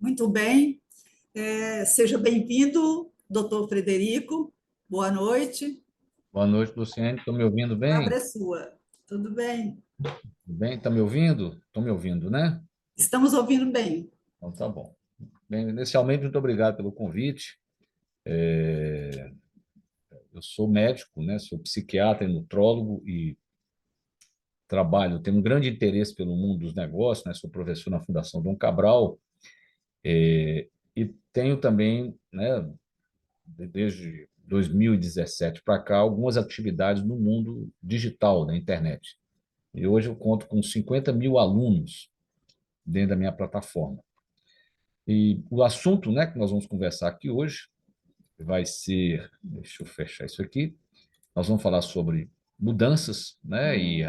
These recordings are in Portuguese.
Muito bem. Seja bem-vindo, doutor Frederico. Boa noite. Boa noite, Luciane. Estão me ouvindo A palavra bem? é sua. Tudo bem? Tudo bem? Estão me ouvindo? Estão me ouvindo, né? Estamos ouvindo bem. Então tá bom. Bem, inicialmente, muito obrigado pelo convite. Eu sou médico, né? Sou psiquiatra e nutrólogo e tenho um grande interesse pelo mundo dos negócios, né? Sou professor na Fundação Dom Cabral, e tenho também, né, desde 2017 para cá, algumas atividades no mundo digital, na internet. E hoje eu conto com 50 mil alunos dentro da minha plataforma. E o assunto, né, que nós vamos conversar aqui hoje vai ser, deixa eu fechar isso aqui, nós vamos falar sobre mudanças, né, e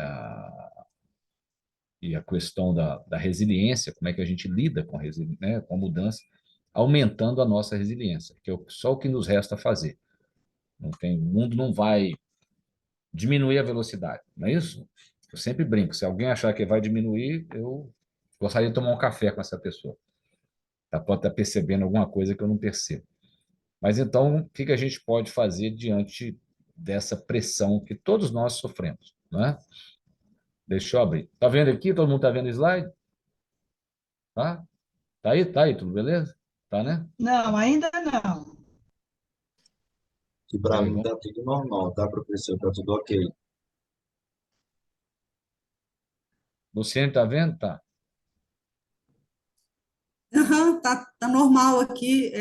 a questão da resiliência, como é que a gente lida né, com a mudança, aumentando a nossa resiliência, que é só o que nos resta fazer. O mundo não vai diminuir a velocidade, não é isso? Eu sempre brinco, se alguém achar que vai diminuir, eu gostaria de tomar um café com essa pessoa. Ela pode estar percebendo alguma coisa que eu não percebo. Mas então, o que a gente pode fazer diante dessa pressão que todos nós sofremos, não é? Deixa eu abrir. Tá vendo aqui? Todo mundo tá vendo o slide? Tá? Tá aí, tudo beleza? Tá, né? Não, ainda não. Que para Peraí, mim vamos. tá tudo normal, tá, professor? Tá tudo ok. Luciane, tá vendo? Tá. Aham, tá normal aqui.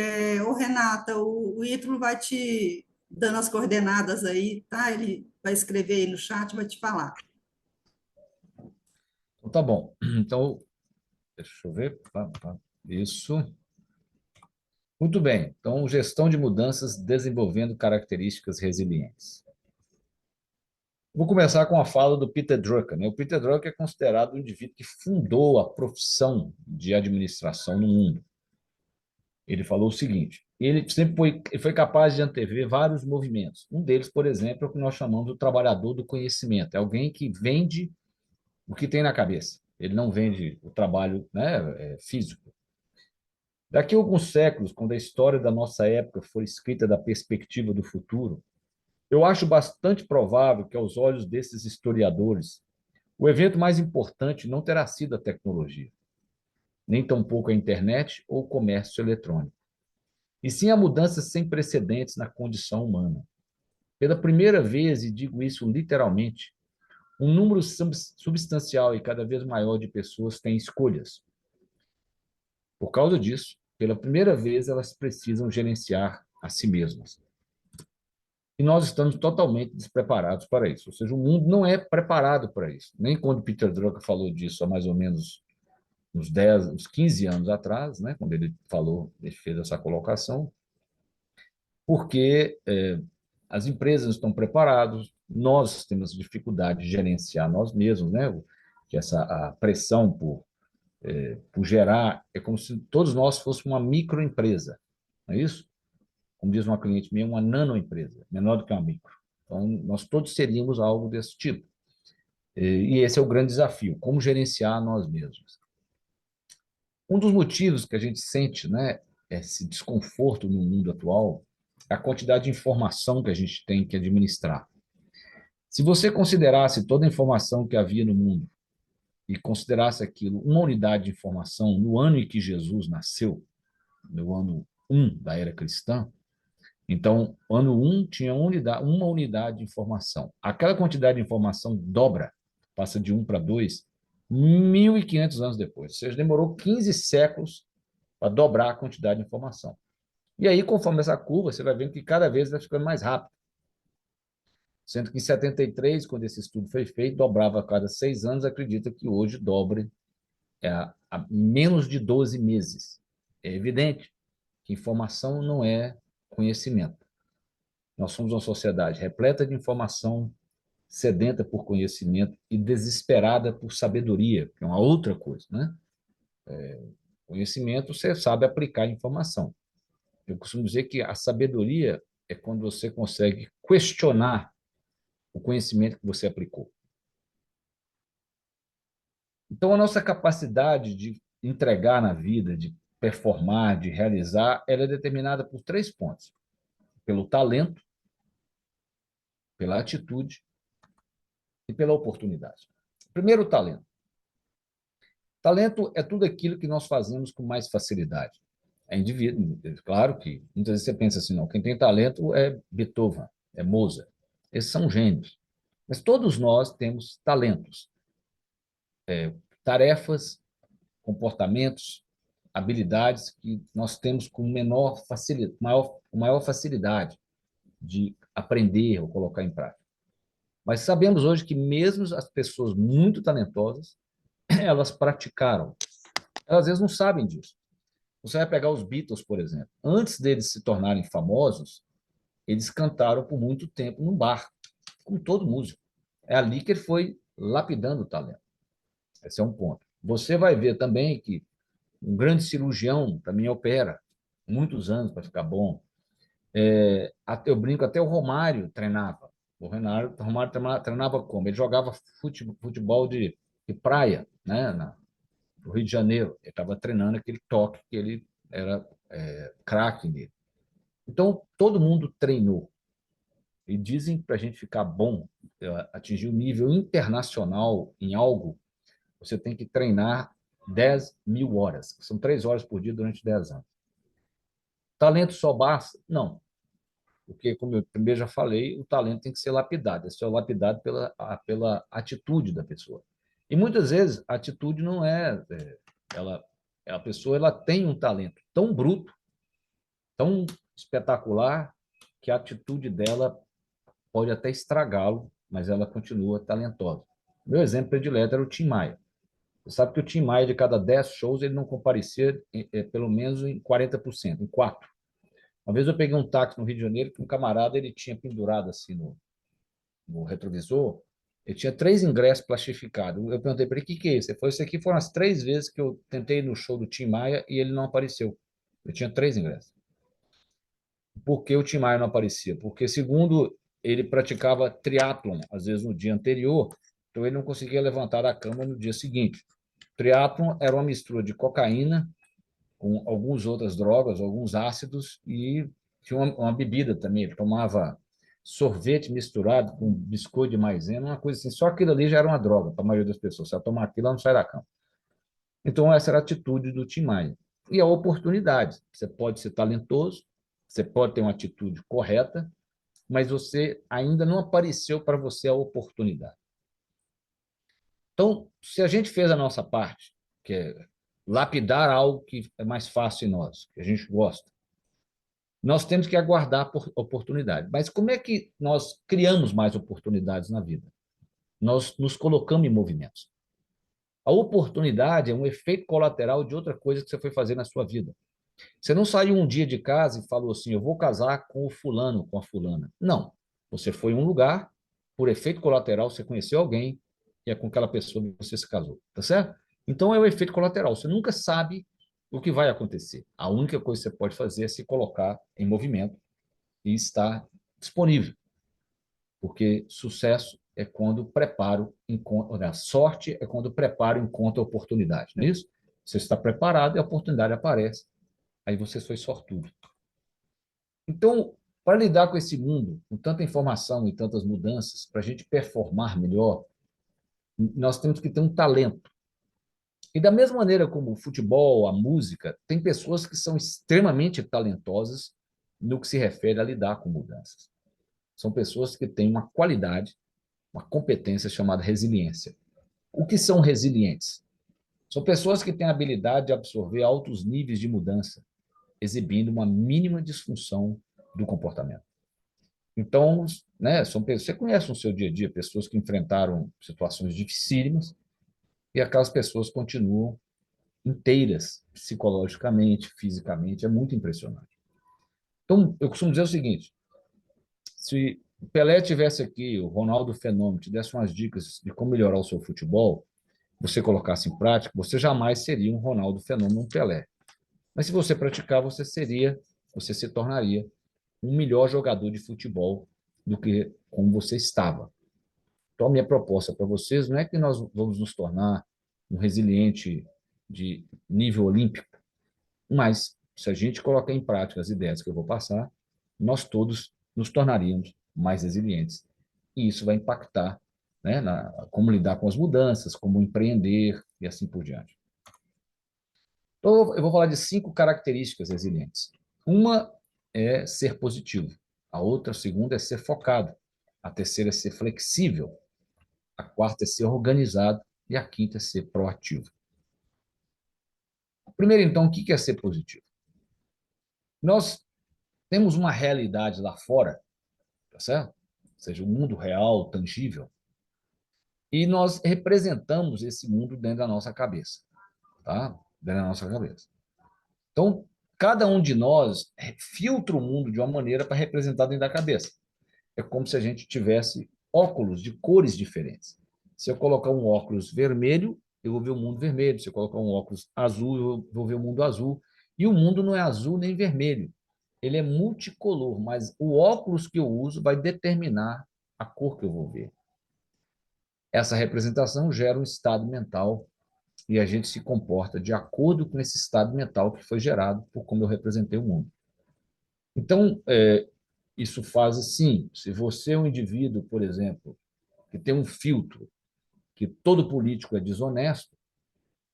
Renata, o Ítalo vai te dando as coordenadas aí, tá? Ele vai escrever aí no chat, vai te falar. Então, tá bom. Então, deixa eu ver. Isso. Muito bem. Então, gestão de mudanças desenvolvendo características resilientes. Vou começar com a fala do Peter Drucker, né? O Peter Drucker é considerado o indivíduo que fundou a profissão de administração no mundo. Ele falou o seguinte: ele foi capaz de antever vários movimentos. Um deles, por exemplo, é o que nós chamamos de trabalhador do conhecimento. É alguém que vende o que tem na cabeça. Ele não vende o trabalho, né, físico. Daqui a alguns séculos, quando a história da nossa época for escrita da perspectiva do futuro, eu acho bastante provável que, aos olhos desses historiadores, o evento mais importante não terá sido a tecnologia, nem tampouco a internet ou o comércio eletrônico, e sim a mudança sem precedentes na condição humana. Pela primeira vez, e digo isso literalmente, um número substancial e cada vez maior de pessoas tem escolhas. Por causa disso, pela primeira vez, elas precisam gerenciar a si mesmas. E nós estamos totalmente despreparados para isso. Ou seja, o mundo não é preparado para isso. Nem quando Peter Drucker falou disso há mais ou menos uns 15 anos atrás, né, quando ele fez essa colocação, porque as empresas não estão preparadas, nós temos dificuldade de gerenciar nós mesmos, né, que a pressão por gerar, é como se todos nós fôssemos uma microempresa, não é isso? Como diz uma cliente minha, uma nanoempresa, menor do que uma micro. Então, nós todos seríamos algo desse tipo. E esse é o grande desafio, como gerenciar nós mesmos. Um dos motivos que a gente sente, né, esse desconforto no mundo atual é a quantidade de informação que a gente tem que administrar. Se você considerasse toda a informação que havia no mundo e considerasse aquilo uma unidade de informação no ano em que Jesus nasceu, no ano 1 da era cristã, então, ano 1 tinha uma unidade de informação. Aquela quantidade de informação dobra, passa de 1 para 2, 1.500 anos depois. Ou seja, demorou 15 séculos para dobrar a quantidade de informação. E aí, conforme essa curva, você vai vendo que cada vez vai ficando mais rápido. Sendo que em 73, quando esse estudo foi feito, dobrava a cada 6 anos, acredita que hoje dobre a menos de 12 meses. É evidente que informação não é conhecimento. Nós somos uma sociedade repleta de informação, sedenta por conhecimento e desesperada por sabedoria, que é uma outra coisa, né? Conhecimento, você sabe aplicar informação. Eu costumo dizer que a sabedoria é quando você consegue questionar o conhecimento que você aplicou. Então, a nossa capacidade de entregar na vida, de performar, de realizar, ela é determinada por 3 pontos: pelo talento, pela atitude e pela oportunidade. Primeiro, o talento. Talento é tudo aquilo que nós fazemos com mais facilidade. É indivíduo, claro que muitas vezes você pensa assim, não, quem tem talento é Beethoven, é Mozart. Esses são gênios. Mas todos nós temos talentos, tarefas, comportamentos, habilidades que nós temos com maior facilidade de aprender ou colocar em prática. Mas sabemos hoje que mesmo as pessoas muito talentosas, elas praticaram. Elas às vezes não sabem disso. Você vai pegar os Beatles, por exemplo. Antes deles se tornarem famosos, eles cantaram por muito tempo num bar, como todo músico. É ali que ele foi lapidando o talento. Esse é um ponto. Você vai ver também que um grande cirurgião também opera muitos anos para ficar bom. Eu brinco, até o Romário treinava. O Romário treinava como? Ele jogava futebol de praia, né, no Rio de Janeiro. Ele estava treinando aquele toque que ele era craque nele. Então, todo mundo treinou. E dizem que para a gente ficar bom, atingir um nível internacional em algo, você tem que treinar 10.000 horas, que são 3 horas por dia durante 10 anos. Talento só basta? Não. Porque, como eu primeiro já falei, o talento tem que ser lapidado. É só lapidado pela atitude da pessoa. E muitas vezes a atitude não ela, a pessoa ela tem um talento tão bruto, tão espetacular, que a atitude dela pode até estragá-lo, mas ela continua talentosa. Meu exemplo predileto era o Tim Maia. Você sabe que o Tim Maia, de cada 10 shows, ele não comparecia pelo menos em 40%, em 4. Uma vez eu peguei um táxi no Rio de Janeiro que um camarada ele tinha pendurado assim no retrovisor, ele tinha 3 ingressos plastificados. Eu perguntei para ele, o que é isso? Ele falou, isso aqui foram as 3 vezes que eu tentei ir no show do Tim Maia e ele não apareceu. Eu tinha 3 ingressos. Por que o Tim Maia não aparecia? Porque, segundo, ele praticava triatlon, às vezes no dia anterior, então ele não conseguia levantar da cama no dia seguinte. Triatlon era uma mistura de cocaína com algumas outras drogas, alguns ácidos, e tinha uma bebida também. Ele tomava sorvete misturado com biscoito de maisena, uma coisa assim. Só aquilo ali já era uma droga para a maioria das pessoas. Se ela tomar aquilo, ela não sai da cama. Então, essa era a atitude do Tim Maia. E a oportunidade. Você pode ser talentoso, você pode ter uma atitude correta, mas você ainda não apareceu para você a oportunidade. Então, se a gente fez a nossa parte, que é lapidar algo que é mais fácil em nós, que a gente gosta, nós temos que aguardar a oportunidade. Mas como é que nós criamos mais oportunidades na vida? Nós nos colocamos em movimentos. A oportunidade é um efeito colateral de outra coisa que você foi fazer na sua vida. Você não saiu um dia de casa e falou assim, eu vou casar com o fulano, com a fulana. Não. Você foi em um lugar, por efeito colateral, você conheceu alguém e é com aquela pessoa que você se casou. Tá certo? Então é o efeito colateral. Você nunca sabe o que vai acontecer. A única coisa que você pode fazer é se colocar em movimento e estar disponível. Porque sucesso é quando o preparo encontra, a sorte é quando o preparo encontra a oportunidade, não é isso? Você está preparado e a oportunidade aparece. Aí você foi sortudo. Então, para lidar com esse mundo, com tanta informação e tantas mudanças, para a gente performar melhor, nós temos que ter um talento. E da mesma maneira como o futebol, a música, tem pessoas que são extremamente talentosas no que se refere a lidar com mudanças. São pessoas que têm uma qualidade, uma competência chamada resiliência. O que são resilientes? São pessoas que têm a habilidade de absorver altos níveis de mudança, exibindo uma mínima disfunção do comportamento. Então, né, são pessoas, você conhece no seu dia a dia pessoas que enfrentaram situações dificílimas e aquelas pessoas continuam inteiras, psicologicamente, fisicamente, é muito impressionante. Então, eu costumo dizer o seguinte, se o Pelé tivesse aqui, o Ronaldo Fenômeno, te desse umas dicas de como melhorar o seu futebol, você colocasse em prática, você jamais seria um Ronaldo Fenômeno, um Pelé. Mas se você praticar, você se tornaria um melhor jogador de futebol do que como você estava. Então, a minha proposta para vocês não é que nós vamos nos tornar um resiliente de nível olímpico. Mas, se a gente colocar em prática as ideias que eu vou passar, nós todos nos tornaríamos mais resilientes. E isso vai impactar, né, como lidar com as mudanças, como empreender e assim por diante. Então, eu vou falar de 5 características resilientes. Uma é ser positivo. A outra, a segunda, é ser focado. A terceira é ser flexível. A quarta é ser organizado. E a quinta é ser proativo. Primeiro, então, o que é ser positivo? Nós temos uma realidade lá fora, tá certo? Ou seja, o mundo real, tangível, e nós representamos esse mundo dentro da nossa cabeça, tá? Dentro da nossa cabeça. Então, cada um de nós filtra o mundo de uma maneira para representar dentro da cabeça. É como se a gente tivesse óculos de cores diferentes. Se eu colocar um óculos vermelho, eu vou ver o mundo vermelho. Se eu colocar um óculos azul, eu vou ver o mundo azul. E o mundo não é azul nem vermelho. Ele é multicolor, mas o óculos que eu uso vai determinar a cor que eu vou ver. Essa representação gera um estado mental e a gente se comporta de acordo com esse estado mental que foi gerado por como eu representei o mundo. Então, isso faz assim, se você é um indivíduo, por exemplo, que tem um filtro, que todo político é desonesto,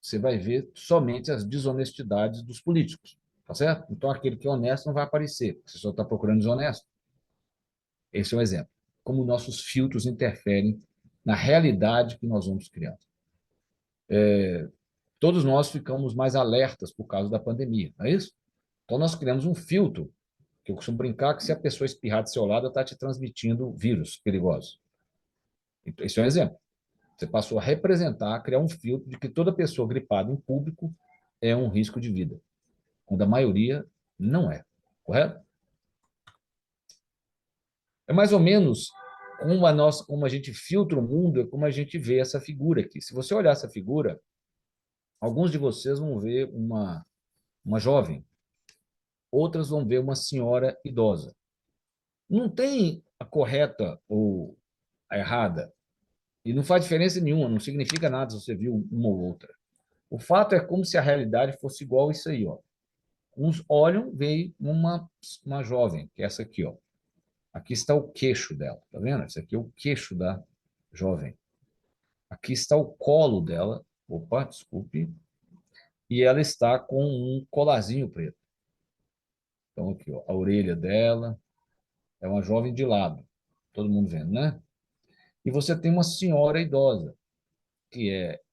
você vai ver somente as desonestidades dos políticos, tá certo? Então, aquele que é honesto não vai aparecer, você só está procurando desonesto. Esse é um exemplo. Como nossos filtros interferem na realidade que nós vamos criando. Todos nós ficamos mais alertas por causa da pandemia, não é isso? Então, nós criamos um filtro, que eu costumo brincar que se a pessoa espirrar do seu lado, está te transmitindo vírus perigosos. Então, isso é um exemplo. Você passou a representar, criar um filtro de que toda pessoa gripada em público é um risco de vida, quando a maioria não é. Correto? É mais ou menos como a gente filtra o mundo, é como a gente vê essa figura aqui. Se você olhar essa figura, alguns de vocês vão ver uma jovem, outras vão ver uma senhora idosa. Não tem a correta ou a errada, e não faz diferença nenhuma, não significa nada se você viu uma ou outra. O fato é como se a realidade fosse igual a isso aí, ó. Uns olham, veem uma jovem, que é essa aqui, ó. Aqui está o queixo dela, tá vendo? Esse aqui é o queixo da jovem. Aqui está o colo dela. Opa, desculpe. E ela está com um colarzinho preto. Então, aqui, ó, a orelha dela é uma jovem de lado. Todo mundo vendo, né? E você tem uma senhora idosa,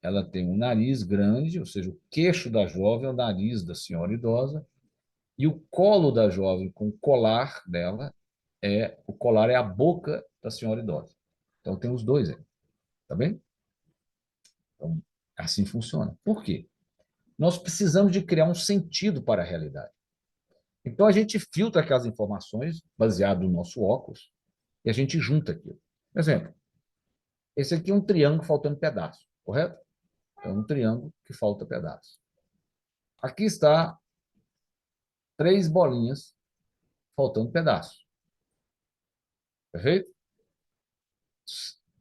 ela tem um nariz grande, ou seja, o queixo da jovem é o nariz da senhora idosa, e o colo da jovem com o colar dela o colar é a boca da senhora idosa. Então tem os dois aí, tá bem? Então, assim funciona. Por quê? Nós precisamos de criar um sentido para a realidade. Então a gente filtra aquelas informações baseado no nosso óculos e a gente junta aquilo. Por exemplo, esse aqui é um triângulo faltando pedaço, correto? É um triângulo que falta pedaço. Aqui está 3 bolinhas faltando pedaço. Perfeito?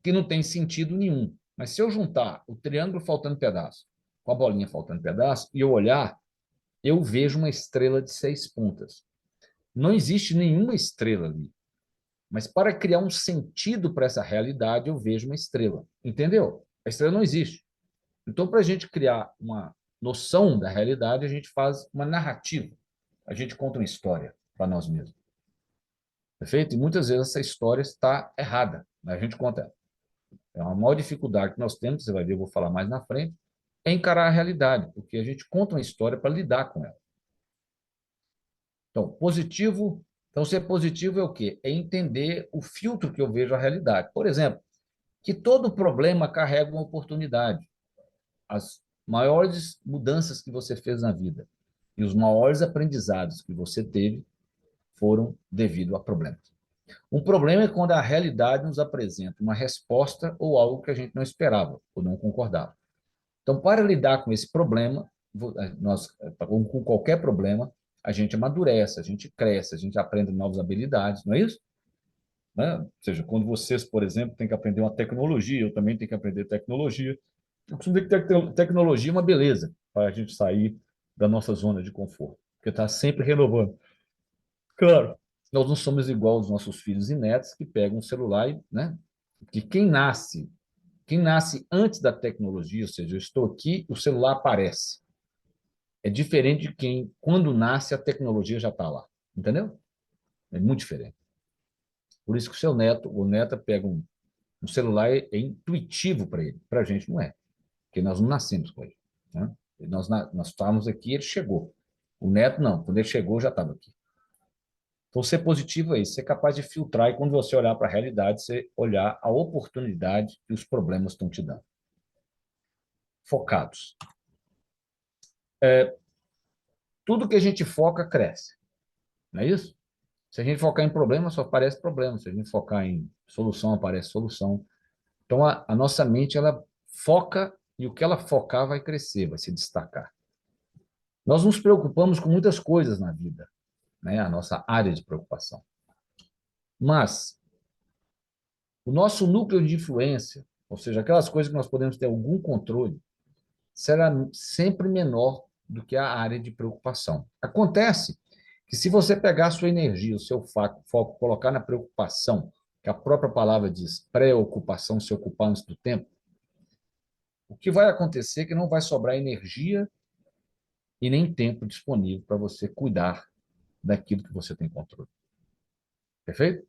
Que não tem sentido nenhum. Mas se eu juntar o triângulo faltando pedaço com a bolinha faltando pedaço e eu olhar, eu vejo uma estrela de 6 pontas. Não existe nenhuma estrela ali. Mas para criar um sentido para essa realidade, eu vejo uma estrela. Entendeu? A estrela não existe. Então, para a gente criar uma noção da realidade, a gente faz uma narrativa. A gente conta uma história para nós mesmos. Perfeito? E muitas vezes essa história está errada. Mas a gente conta. É uma maior dificuldade que nós temos, você vai ver, eu vou falar mais na frente, é encarar a realidade, porque a gente conta uma história para lidar com ela. Então, positivo. Então, ser positivo é o quê? É entender o filtro que eu vejo a realidade. Por exemplo, que todo problema carrega uma oportunidade. As maiores mudanças que você fez na vida e os maiores aprendizados que você teve foram devido a problemas. Um problema é quando a realidade nos apresenta uma resposta ou algo que a gente não esperava ou não concordava. Então, para lidar com esse problema, com qualquer problema, a gente amadurece, a gente cresce, a gente aprende novas habilidades, não é isso? Né? Ou seja, quando vocês, por exemplo, têm que aprender uma tecnologia, eu também tenho que aprender tecnologia. Eu costumo dizer que tecnologia é uma beleza para a gente sair da nossa zona de conforto, porque está sempre renovando. Claro, nós não somos igual aos nossos filhos e netos que pegam um celular e, né? Que quem nasce antes da tecnologia, ou seja, eu estou aqui, o celular aparece. É diferente de quem, quando nasce, a tecnologia já está lá. Entendeu? É muito diferente. Por isso que o seu neto ou neta pega um celular, é intuitivo para ele. Para a gente não é, porque nós não nascemos com ele. Né? Nós estávamos aqui, ele chegou. O neto não, quando ele chegou, já estava aqui. Então, ser positivo é isso, ser capaz de filtrar e quando você olhar para a realidade, você olhar a oportunidade que os problemas estão te dando. Focados. Tudo que a gente foca, cresce. Não é isso? Se a gente focar em problema, só aparece problema. Se a gente focar em solução, aparece solução. Então, a nossa mente, ela foca e o que ela focar vai crescer, vai se destacar. Nós nos preocupamos com muitas coisas na vida, né? A nossa área de preocupação. Mas o nosso núcleo de influência, ou seja, aquelas coisas que nós podemos ter algum controle, será sempre menor do que a área de preocupação. Acontece que se você pegar a sua energia, o seu foco, colocar na preocupação, que a própria palavra diz preocupação, se ocupar antes do tempo, o que vai acontecer é que não vai sobrar energia e nem tempo disponível para você cuidar daquilo que você tem controle. Perfeito?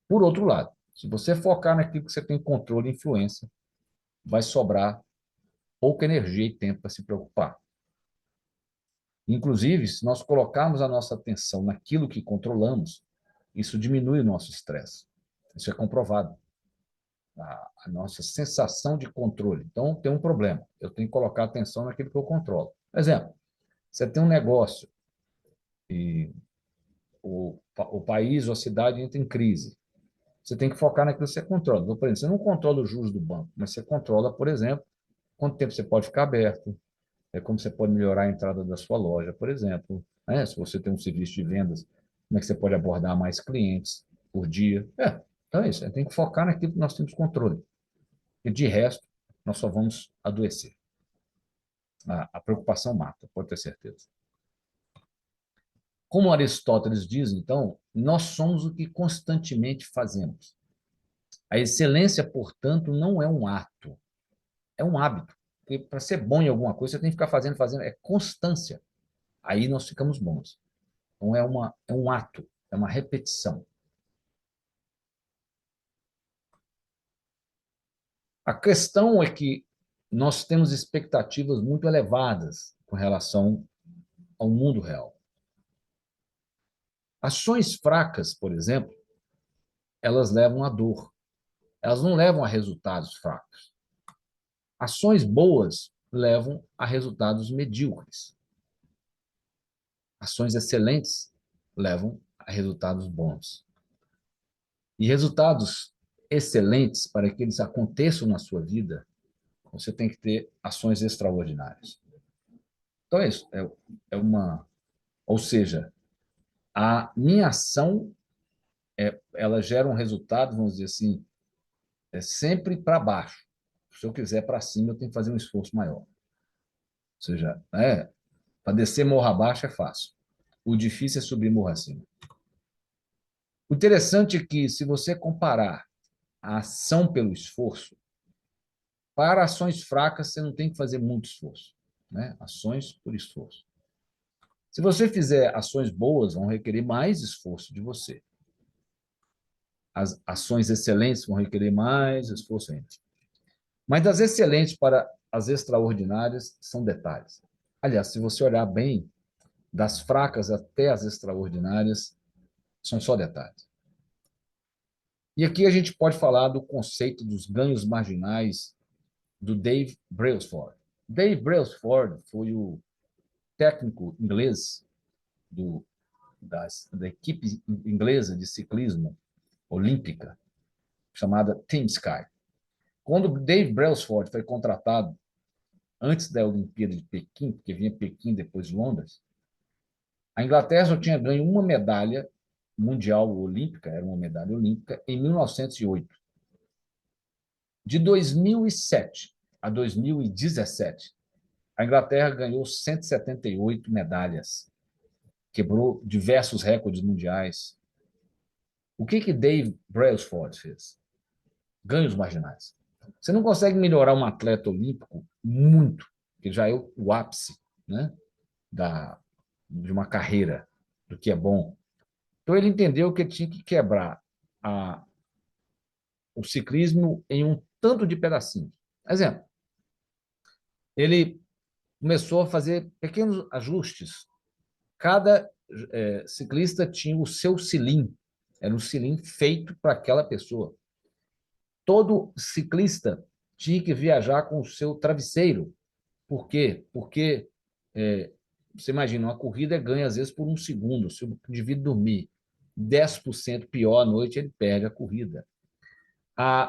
Por outro lado, se você focar naquilo que você tem controle e influência, vai sobrar pouca energia e tempo para se preocupar. Inclusive, se nós colocarmos a nossa atenção naquilo que controlamos, isso diminui o nosso estresse. Isso é comprovado. A nossa sensação de controle. Então, tem um problema. Eu tenho que colocar atenção naquilo que eu controlo. Por exemplo, você tem um negócio e o país ou a cidade entra em crise. Você tem que focar naquilo que você controla. Então, por exemplo, você não controla os juros do banco, mas você controla, por exemplo, quanto tempo você pode ficar aberto, como você pode melhorar a entrada da sua loja, por exemplo. Né? Se você tem um serviço de vendas, como é que você pode abordar mais clientes por dia. Então é isso, a gente tem que focar naquilo que nós temos controle. E de resto, nós só vamos adoecer. A preocupação mata, pode ter certeza. Como Aristóteles diz, então, nós somos o que constantemente fazemos. A excelência, portanto, não é um ato, é um hábito. Porque para ser bom em alguma coisa, você tem que ficar fazendo, fazendo, é constância. Aí nós ficamos bons. Então, é um ato, é uma repetição. A questão é que nós temos expectativas muito elevadas com relação ao mundo real. Ações fracas, por exemplo, elas levam à dor. Elas não levam a resultados fracos. Ações boas levam a resultados medíocres. Ações excelentes levam a resultados bons. E resultados excelentes, para que eles aconteçam na sua vida, você tem que ter ações extraordinárias. Então é isso. É uma... Ou seja, a minha ação, ela gera um resultado, vamos dizer assim, sempre para baixo. Se eu quiser para cima, eu tenho que fazer um esforço maior. Ou seja, para descer morro abaixo é fácil. O difícil é subir morro acima. O interessante é que, se você comparar a ação pelo esforço, para ações fracas, você não tem que fazer muito esforço. Né? Ações por esforço. Se você fizer ações boas, vão requerer mais esforço de você. As ações excelentes vão requerer mais esforço ainda. Mas das excelentes para as extraordinárias são detalhes. Aliás, se você olhar bem, das fracas até as extraordinárias, são só detalhes. E aqui a gente pode falar do conceito dos ganhos marginais do Dave Brailsford. Dave Brailsford foi o técnico inglês da equipe inglesa de ciclismo olímpica, chamada Team Sky. Quando Dave Brailsford foi contratado antes da Olimpíada de Pequim, porque vinha Pequim depois de Londres, a Inglaterra só tinha ganho uma medalha mundial olímpica, era uma medalha olímpica, em 1908. De 2007 a 2017, A Inglaterra ganhou 178 medalhas, quebrou diversos recordes mundiais. O que Dave Brailsford fez? Ganhos marginais. Você não consegue melhorar um atleta olímpico muito, que já é o ápice, né, de uma carreira, do que é bom. Então, ele entendeu que ele tinha que quebrar o ciclismo em um tanto de pedacinhos. Exemplo, ele começou a fazer pequenos ajustes. Cada ciclista tinha o seu cilim, era um cilim feito para aquela pessoa. Todo ciclista tinha que viajar com o seu travesseiro. Por quê? Porque você imagina, uma corrida ganha às vezes por um segundo. Se o indivíduo dormir 10% pior à noite, ele perde a corrida.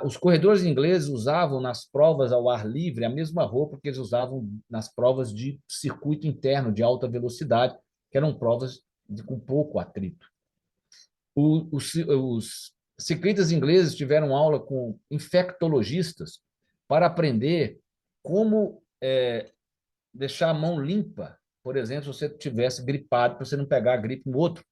Os corredores ingleses usavam nas provas ao ar livre a mesma roupa que eles usavam nas provas de circuito interno de alta velocidade, que eram provas com pouco atrito. Os ciclistas ingleses tiveram aula com infectologistas para aprender como deixar a mão limpa, por exemplo, se você tivesse gripado, para você não pegar a gripe no outro,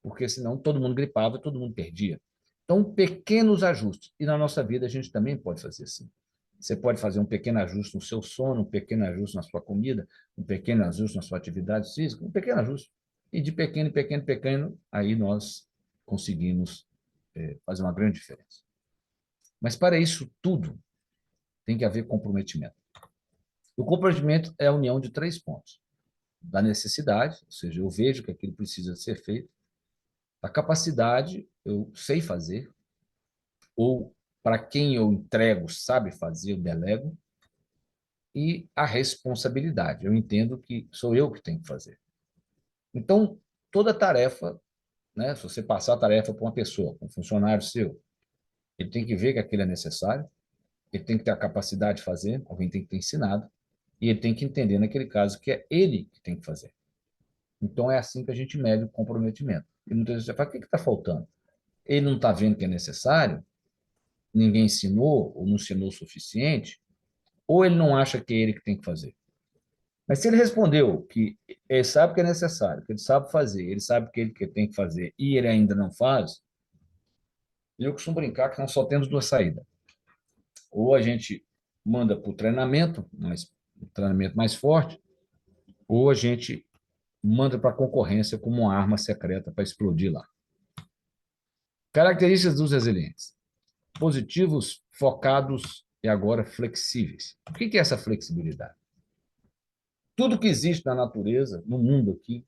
porque senão todo mundo gripava e todo mundo perdia. Então, pequenos ajustes. E na nossa vida a gente também pode fazer assim. Você pode fazer um pequeno ajuste no seu sono, um pequeno ajuste na sua comida, um pequeno ajuste na sua atividade física, um pequeno ajuste. E de pequeno em pequeno, pequeno, aí nós conseguimos fazer uma grande diferença. Mas para isso tudo, tem que haver comprometimento. O comprometimento é a união de 3 pontos. Da necessidade, ou seja, eu vejo que aquilo precisa ser feito. A capacidade, eu sei fazer, ou para quem eu entrego sabe fazer, eu delego, e a responsabilidade, eu entendo que sou eu que tenho que fazer. Então, toda tarefa, né, se você passar a tarefa para uma pessoa, um funcionário seu, ele tem que ver que aquilo é necessário, ele tem que ter a capacidade de fazer, alguém tem que ter ensinado, e ele tem que entender, naquele caso, que é ele que tem que fazer. Então, é assim que a gente mede o comprometimento. E muitas vezes você fala, o que está faltando? Ele não está vendo que é necessário, ninguém ensinou, ou não ensinou o suficiente, ou ele não acha que é ele que tem que fazer. Mas se ele respondeu que ele sabe que é necessário, que ele sabe fazer, ele sabe que ele que tem que fazer, e ele ainda não faz, eu costumo brincar que nós só temos 2 saídas. Ou a gente manda para o treinamento, um treinamento mais forte, ou a gente manda para a concorrência como uma arma secreta para explodir lá. Características dos resilientes. Positivos, focados e agora flexíveis. O que é essa flexibilidade? Tudo que existe na natureza, no mundo aqui,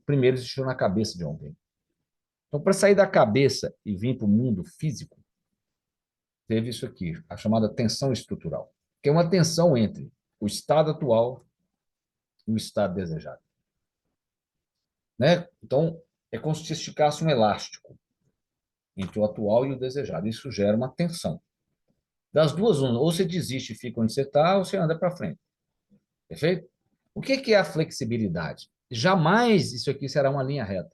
primeiro existiu na cabeça de alguém. Então, para sair da cabeça e vir para o mundo físico, teve isso aqui, a chamada tensão estrutural, que é uma tensão entre o estado atual e o estado desejado. Né? Então, é como se esticasse um elástico entre o atual e o desejado. Isso gera uma tensão. Das duas, ou você desiste e fica onde você está, ou você anda para frente. Perfeito? O que é a flexibilidade? Jamais isso aqui será uma linha reta.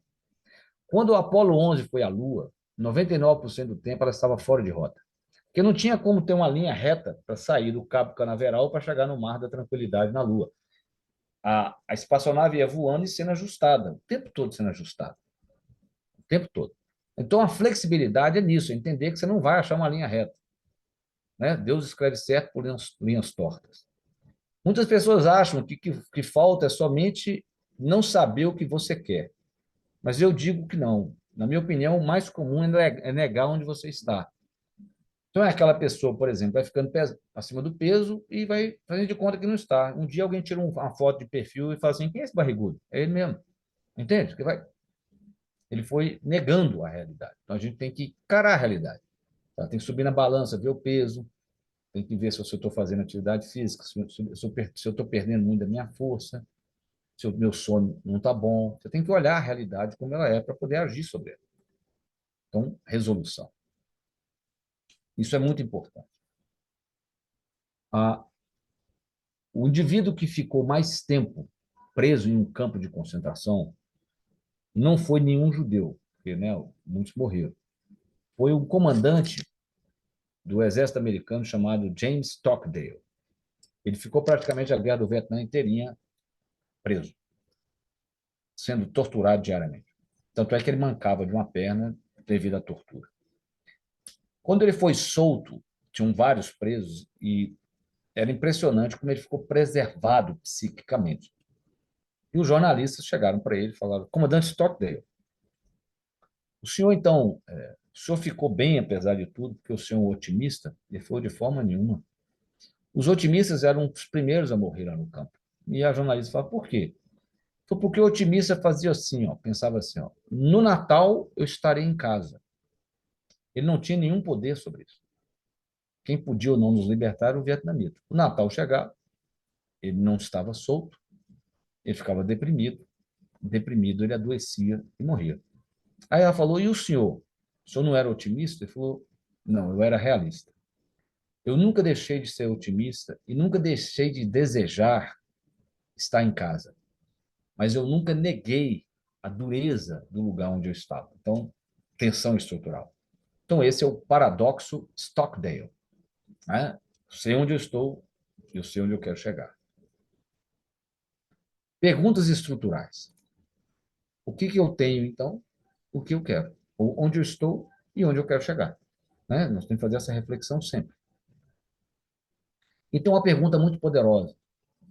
Quando o Apollo 11 foi à Lua, 99% do tempo ela estava fora de rota. Porque não tinha como ter uma linha reta para sair do Cabo Canaveral para chegar no Mar da Tranquilidade na Lua. A espaçonave ia voando e sendo ajustada, o tempo todo sendo ajustada. O tempo todo. Então, a flexibilidade é nisso, é entender que você não vai achar uma linha reta. Né? Deus escreve certo por linhas tortas. Muitas pessoas acham que falta é somente não saber o que você quer. Mas eu digo que não. Na minha opinião, o mais comum é negar onde você está. Então, é aquela pessoa, por exemplo, vai ficando acima do peso e vai fazendo de conta que não está. Um dia alguém tira uma foto de perfil e fala assim, quem é esse barrigudo? É ele mesmo. Entende? Ele foi negando a realidade. Então, a gente tem que encarar a realidade. Tá? Tem que subir na balança, ver o peso, tem que ver se eu estou fazendo atividade física, se eu estou perdendo muito da minha força, se o meu sono não está bom. Você tem que olhar a realidade como ela é para poder agir sobre ela. Então, resolução. Isso é muito importante. O indivíduo que ficou mais tempo preso em um campo de concentração não foi nenhum judeu, porque muitos morreram. Foi um comandante do exército americano chamado James Stockdale. Ele ficou praticamente a guerra do Vietnã inteirinha preso, sendo torturado diariamente. Tanto é que ele mancava de uma perna devido à tortura. Quando ele foi solto, tinham vários presos e era impressionante como ele ficou preservado psiquicamente. E os jornalistas chegaram para ele e falaram: Comandante Stockdale, o senhor, então, o senhor ficou bem apesar de tudo, porque o senhor é um otimista? Ele falou: de forma nenhuma. Os otimistas eram os primeiros a morrer lá no campo. E a jornalista falou: por quê? Foi porque o otimista fazia assim, ó, pensava assim, ó, no Natal eu estarei em casa. Ele não tinha nenhum poder sobre isso. Quem podia ou não nos libertar era o vietnamita. O Natal chegava, ele não estava solto, ele ficava deprimido. Deprimido, ele adoecia e morria. Aí ela falou: e o senhor? O senhor não era otimista? Ele falou: não, eu era realista. Eu nunca deixei de ser otimista e nunca deixei de desejar estar em casa. Mas eu nunca neguei a dureza do lugar onde eu estava. Então, tensão estrutural. Então, esse é o paradoxo Stockdale. Né? Sei onde eu estou, eu sei onde eu quero chegar. Perguntas estruturais. O que eu tenho, então? O que eu quero? Ou onde eu estou e onde eu quero chegar. Né? Nós temos que fazer essa reflexão sempre. Então, uma pergunta muito poderosa,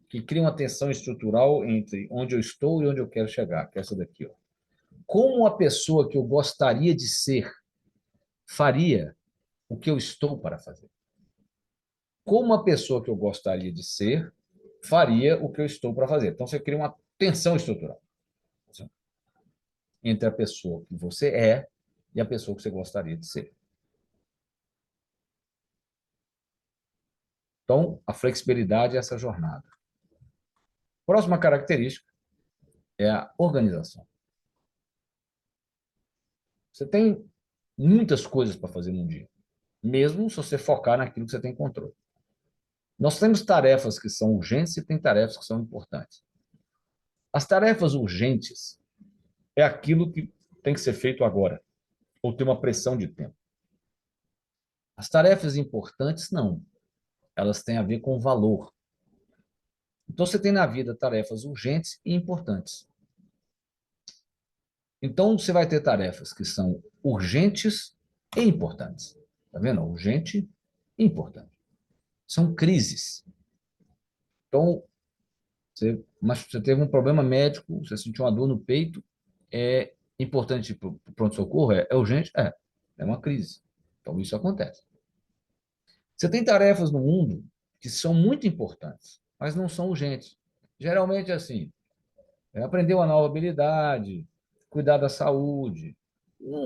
que cria uma tensão estrutural entre onde eu estou e onde eu quero chegar, que é essa daqui. Ó. Como a pessoa que eu gostaria de ser faria o que eu estou para fazer? Como a pessoa que eu gostaria de ser faria o que eu estou para fazer? Então, você cria uma tensão estrutural entre a pessoa que você é e a pessoa que você gostaria de ser. Então, a flexibilidade é essa jornada. Próxima característica é a organização. Você tem muitas coisas para fazer num dia, mesmo se você focar naquilo que você tem controle. Nós temos tarefas que são urgentes e tem tarefas que são importantes. As tarefas urgentes é aquilo que tem que ser feito agora, ou tem uma pressão de tempo. As tarefas importantes, não. Elas têm a ver com valor. Então, você tem na vida tarefas urgentes e importantes. Então, você vai ter tarefas que são urgentes e importantes. Está vendo? Urgente e importante. São crises. Então, mas você teve um problema médico, você sentiu uma dor no peito, é importante para o pronto-socorro? É urgente? É uma crise. Então, isso acontece. Você tem tarefas no mundo que são muito importantes, mas não são urgentes. Geralmente é assim, aprender uma nova habilidade, cuidar da saúde.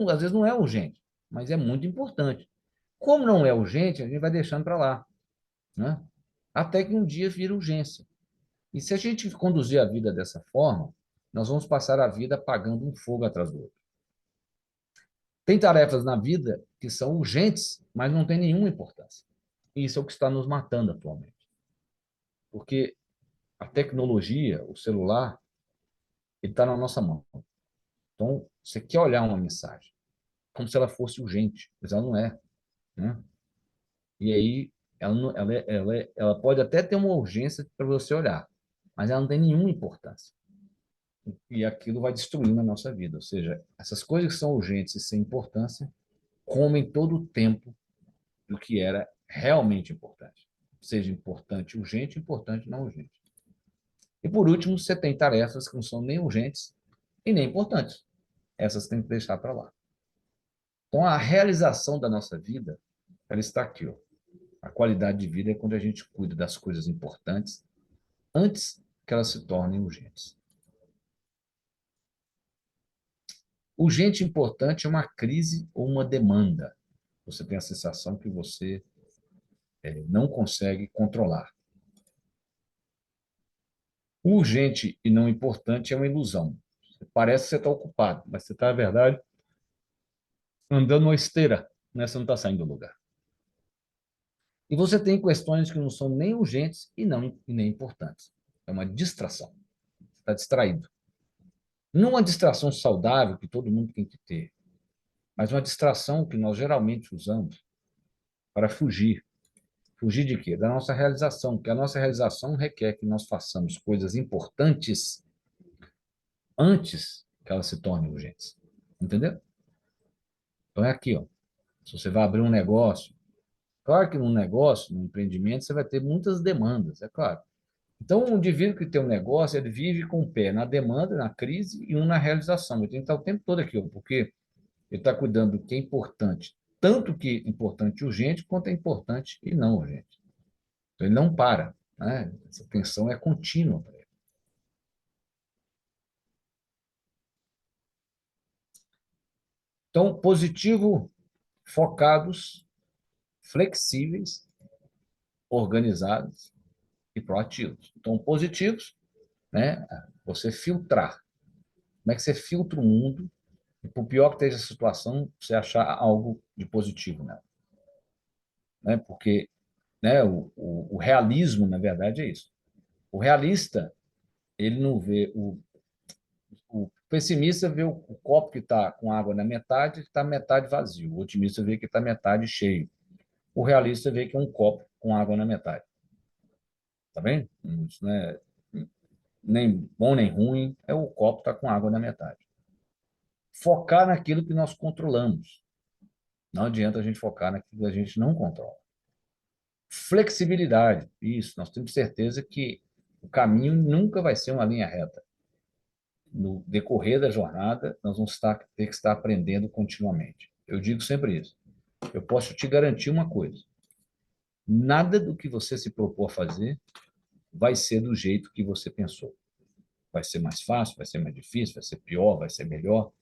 Às vezes não é urgente, mas é muito importante. Como não é urgente, a gente vai deixando para lá, né? Até que um dia vira urgência. E se a gente conduzir a vida dessa forma, nós vamos passar a vida apagando um fogo atrás do outro. Tem tarefas na vida que são urgentes, mas não têm nenhuma importância. E isso é o que está nos matando atualmente. Porque a tecnologia, o celular, ele está na nossa mão. Então, você quer olhar uma mensagem, como se ela fosse urgente, mas ela não é. Né? E aí, ela pode até ter uma urgência para você olhar, mas ela não tem nenhuma importância. E aquilo vai destruindo a nossa vida. Ou seja, essas coisas que são urgentes e sem importância comem todo o tempo do que era realmente importante. Seja importante urgente, importante não urgente. E por último, você tem tarefas que não são nem urgentes e nem importantes. Essas tem que deixar para lá. Então, a realização da nossa vida, ela está aqui. Ó. A qualidade de vida é quando a gente cuida das coisas importantes antes que elas se tornem urgentes. Urgente e importante é uma crise ou uma demanda. Você tem a sensação que você não consegue controlar. Urgente e não importante é uma ilusão. Parece que você está ocupado, mas você está, na verdade, andando uma esteira, né? Você não está saindo do lugar. E você tem questões que não são nem urgentes e nem importantes. É uma distração. Você está distraído. Não uma distração saudável que todo mundo tem que ter, mas uma distração que nós geralmente usamos para fugir Fugir de quê? Da nossa realização, porque a nossa realização requer que nós façamos coisas importantes antes que elas se tornem urgentes. Entendeu? Então é aqui, ó. Se você vai abrir um negócio, claro que num negócio, num empreendimento, você vai ter muitas demandas, é claro. Então, um indivíduo que tem um negócio, ele vive com o pé na demanda, na crise, e um na realização. Ele tem que estar o tempo todo aqui, ó, porque ele está cuidando do que é importante, tanto que é importante e urgente, quanto é importante e não urgente. Então, ele não para, né? Essa tensão é contínua para ele. Então, positivo, focados, flexíveis, organizados e proativos. Então, positivos, né? Você filtrar. Como é que você filtra o mundo? E por pior que esteja a situação, você achar algo de positivo nela. Né? Porque, né, o realismo, na verdade, é isso. O realista, ele não vê o pessimista vê o copo que está com água na metade, está metade vazio. O otimista vê que está metade cheio. O realista vê que é um copo com água na metade. Tá bem? Isso não é nem bom nem ruim, é o copo está com água na metade. Focar naquilo que nós controlamos. Não adianta a gente focar naquilo que a gente não controla. Flexibilidade. Isso, nós temos certeza que o caminho nunca vai ser uma linha reta. No decorrer da jornada, nós vamos ter que estar aprendendo continuamente. Eu digo sempre isso. Eu posso te garantir uma coisa: nada do que você se propor a fazer vai ser do jeito que você pensou. Vai ser mais fácil, vai ser mais difícil, vai ser pior, vai ser melhor,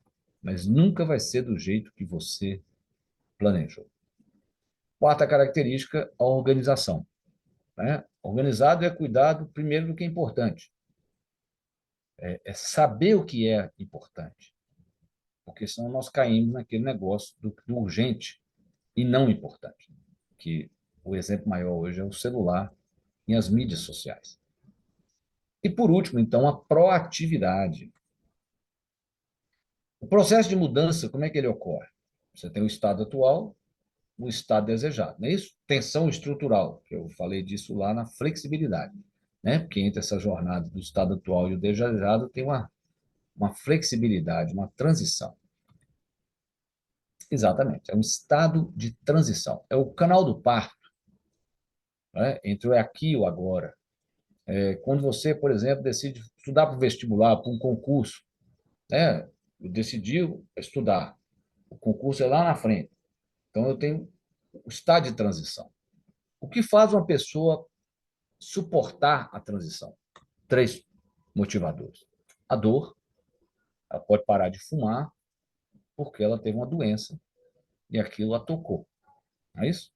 mas nunca vai ser do jeito que você planejou. Quarta característica, a organização. Né? Organizado é cuidado primeiro do que é importante. É saber o que é importante. Porque senão nós caímos naquele negócio do urgente e não importante. Que o exemplo maior hoje é o celular e as mídias sociais. E por último, então, a proatividade. O processo de mudança, como é que ele ocorre? Você tem o estado atual, o estado desejado, não é isso? Tensão estrutural, que eu falei disso lá na flexibilidade, né? Porque entre essa jornada do estado atual e o desejado tem uma flexibilidade, uma transição. Exatamente, é um estado de transição. É o canal do parto, né? Entre o aqui e o agora. Quando você, por exemplo, decide estudar para o vestibular, para um concurso, né? Decidiu estudar. O concurso é lá na frente. Então, eu tenho o estado de transição. O que faz uma pessoa suportar a transição? Três motivadores. A dor, ela pode parar de fumar porque ela teve uma doença e aquilo a tocou. Não é isso?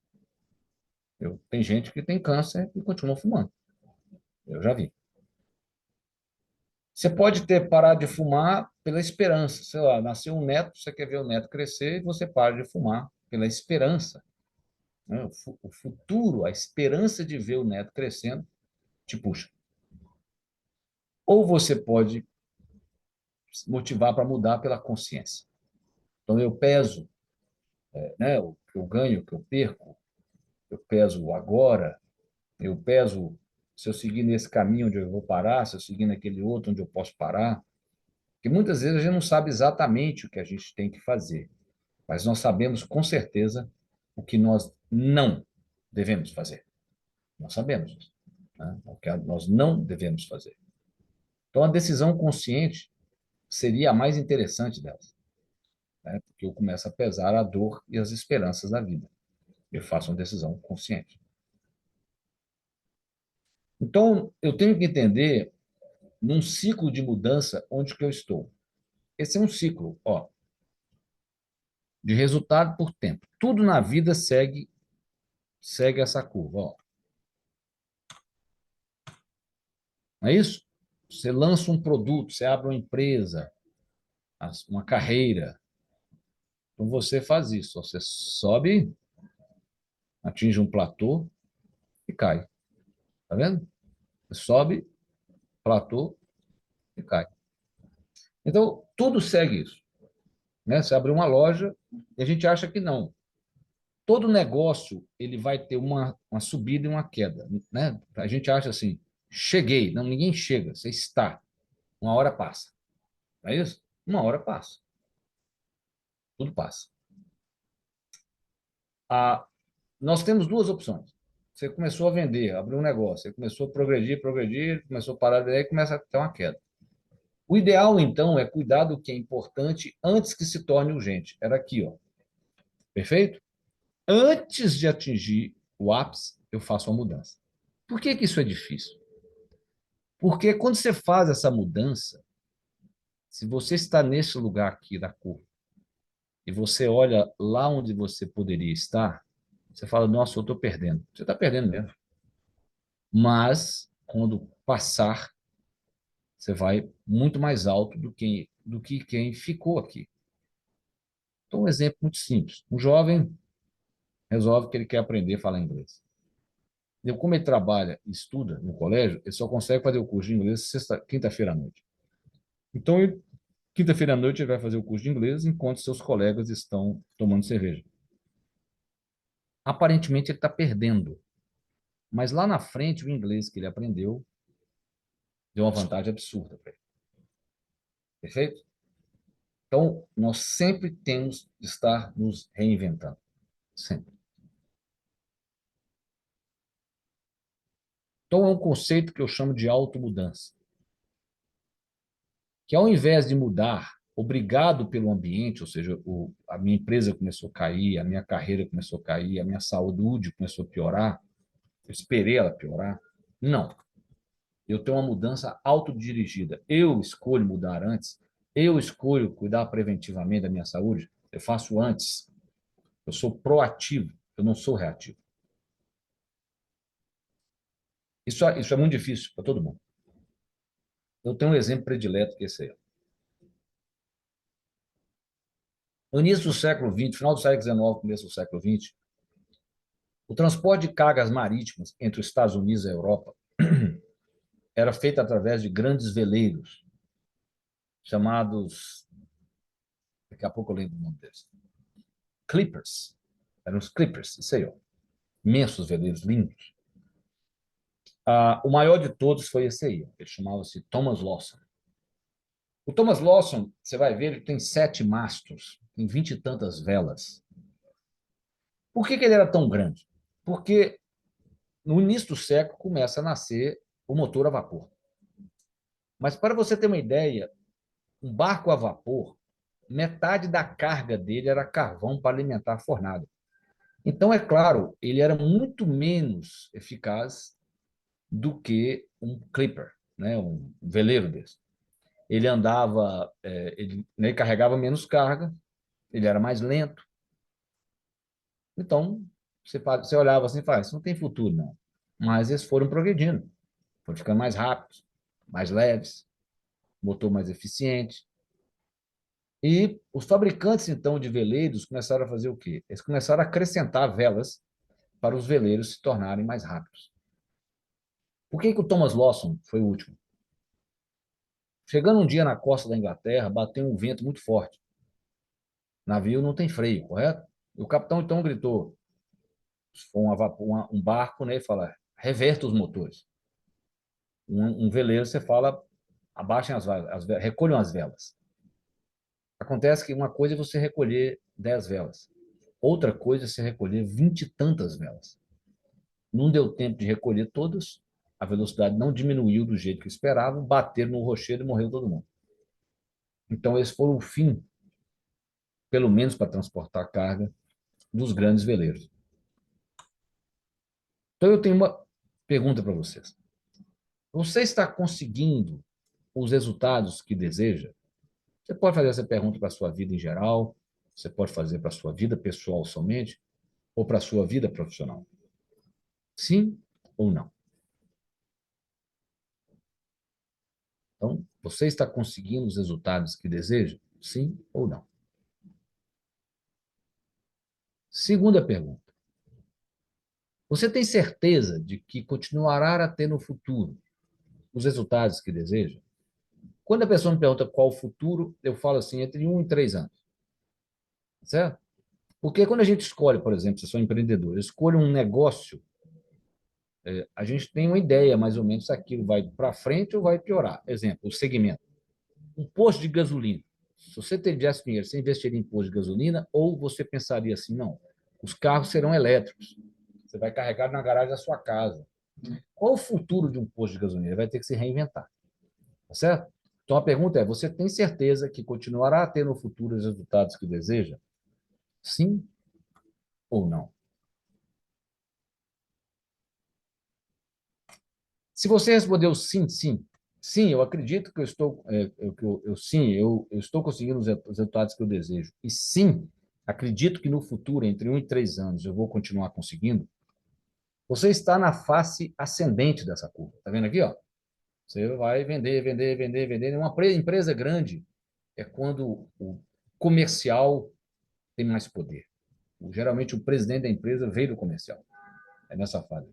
Tem gente que tem câncer e continua fumando. Eu já vi. Você pode ter parado de fumar pela esperança. Sei lá, nasceu um neto, você quer ver o neto crescer e você para de fumar pela esperança. Né? O futuro, a esperança de ver o neto crescendo, te puxa. Ou você pode se motivar para mudar pela consciência. Então, eu peso, né, o que eu ganho, o que eu perco, eu peso o agora, eu peso se eu seguir nesse caminho onde eu vou parar, se eu seguir naquele outro onde eu posso parar. Porque muitas vezes a gente não sabe exatamente o que a gente tem que fazer, mas nós sabemos com certeza o que nós não devemos fazer. Nós sabemos isso, né? O que nós não devemos fazer. Então, a decisão consciente seria a mais interessante delas, né? Porque eu começo a pesar a dor e as esperanças da vida. Eu faço uma decisão consciente. Então, eu tenho que entender num ciclo de mudança onde que eu estou. Esse é um ciclo, ó, de resultado por tempo. Tudo na vida segue essa curva, ó. Não é isso? Você lança um produto, você abre uma empresa, uma carreira. Então você faz isso, ó. Você sobe, atinge um platô e cai. Tá vendo? Você sobe, platô e cai. Então, tudo segue isso. Né? Você abre uma loja e a gente acha que não. todo negócio ele vai ter uma subida e uma queda, né? A gente acha assim, cheguei. Não, ninguém chega, você está. Uma hora passa. Não é isso? Uma hora passa. Tudo passa. Ah, nós temos duas opções. Você começou a vender, abriu um negócio, você começou a progredir, progredir, começou a parar, daí começa a ter uma queda. O ideal, então, é cuidar do que é importante antes que se torne urgente. Era aqui, ó. Perfeito? Antes de atingir o ápice, eu faço a mudança. Por que que isso é difícil? Porque quando você faz essa mudança, se você está nesse lugar aqui da curva e você olha lá onde você poderia estar, você fala, nossa, eu estou perdendo. Você está perdendo mesmo. Mas, quando passar, você vai muito mais alto do que quem ficou aqui. Então, um exemplo muito simples. Um jovem resolve que ele quer aprender a falar inglês. E como ele trabalha e estuda no colégio, ele só consegue fazer o curso de inglês quinta-feira à noite. Então, quinta-feira à noite, ele vai fazer o curso de inglês enquanto seus colegas estão tomando cerveja. Aparentemente, ele está perdendo. Mas lá na frente, o inglês que ele aprendeu deu uma vantagem absurda para ele. Perfeito? Então, nós sempre temos de estar nos reinventando. Sempre. Então, é um conceito que eu chamo de automudança. Que ao invés de mudar, obrigado pelo ambiente, ou seja, a minha empresa começou a cair, a minha carreira começou a cair, a minha saúde começou a piorar, eu esperei ela piorar. Não. Eu tenho uma mudança autodirigida. Eu escolho mudar antes, eu escolho cuidar preventivamente da minha saúde, eu faço antes. Eu sou proativo, eu não sou reativo. Isso é muito difícil para todo mundo. Eu tenho um exemplo predileto que é esse aí. No início do século XX, final do século XIX, começo do século XX, o transporte de cargas marítimas entre os Estados Unidos e a Europa era feito através de grandes veleiros, chamados, daqui a pouco eu lembro o nome deles, clippers. Eram os clippers, isso aí, ó. Imensos veleiros lindos. O maior de todos foi esse aí, ele chamava-se Thomas Lawson. O Thomas Lawson, você vai ver, ele tem 7 mastros, tem 20 e tantas velas. Por que ele era tão grande? Porque no início do século começa a nascer o motor a vapor. Mas para você ter uma ideia, um barco a vapor, metade da carga dele era carvão para alimentar a fornalha. Então, é claro, ele era muito menos eficaz do que um clipper, né? Um veleiro desse. Ele andava, ele carregava menos carga, ele era mais lento. Então, você olhava assim e falava, isso não tem futuro, não. Mas eles foram progredindo, foram ficando mais rápidos, mais leves, motor mais eficiente. E os fabricantes, então, de veleiros começaram a fazer o quê? Eles começaram a acrescentar velas para os veleiros se tornarem mais rápidos. Por que o Thomas Lawson foi o último? Chegando um dia na costa da Inglaterra, bateu um vento muito forte. O navio não tem freio, correto? E o capitão, então, gritou, se for um barco, né, e fala, reverta os motores. Um veleiro, você fala, abaixem recolham as velas. Acontece que uma coisa é você recolher 10 velas. Outra coisa é você recolher 20 e tantas velas. Não deu tempo de recolher todas, a velocidade não diminuiu do jeito que esperavam, bateram no rochedo e morreu todo mundo. Então, esse foi o fim, pelo menos para transportar carga, dos grandes veleiros. Então, eu tenho uma pergunta para vocês. Você está conseguindo os resultados que deseja? Você pode fazer essa pergunta para a sua vida em geral, você pode fazer para a sua vida pessoal somente, ou para a sua vida profissional. Sim ou não? Então, você está conseguindo os resultados que deseja? Sim ou não? Segunda pergunta. Você tem certeza de que continuará a ter no futuro os resultados que deseja? Quando a pessoa me pergunta qual o futuro, eu falo assim, entre 1 e 3 anos. Certo? Porque quando a gente escolhe, por exemplo, se eu sou empreendedor, eu escolho um negócio, a gente tem uma ideia mais ou menos se aquilo vai para frente ou vai piorar. Exemplo, o segmento. Um posto de gasolina. Se você tivesse dinheiro, você investiria em posto de gasolina ou você pensaria assim, não, os carros serão elétricos. Você vai carregar na garagem da sua casa. Qual o futuro de um posto de gasolina? Ele vai ter que se reinventar, tá certo? Então a pergunta é: você tem certeza que continuará a ter no futuro os resultados que deseja? Sim ou não? Se você respondeu sim, sim, sim, eu acredito que eu estou, sim, eu estou conseguindo os resultados que eu desejo. E sim, acredito que no futuro, entre 1 e 3 anos, eu vou continuar conseguindo. Você está na face ascendente dessa curva. Está vendo aqui, ó? Você vai vender, vender, vender, vender. Uma empresa grande é quando o comercial tem mais poder. Geralmente o presidente da empresa veio do comercial. É nessa fase.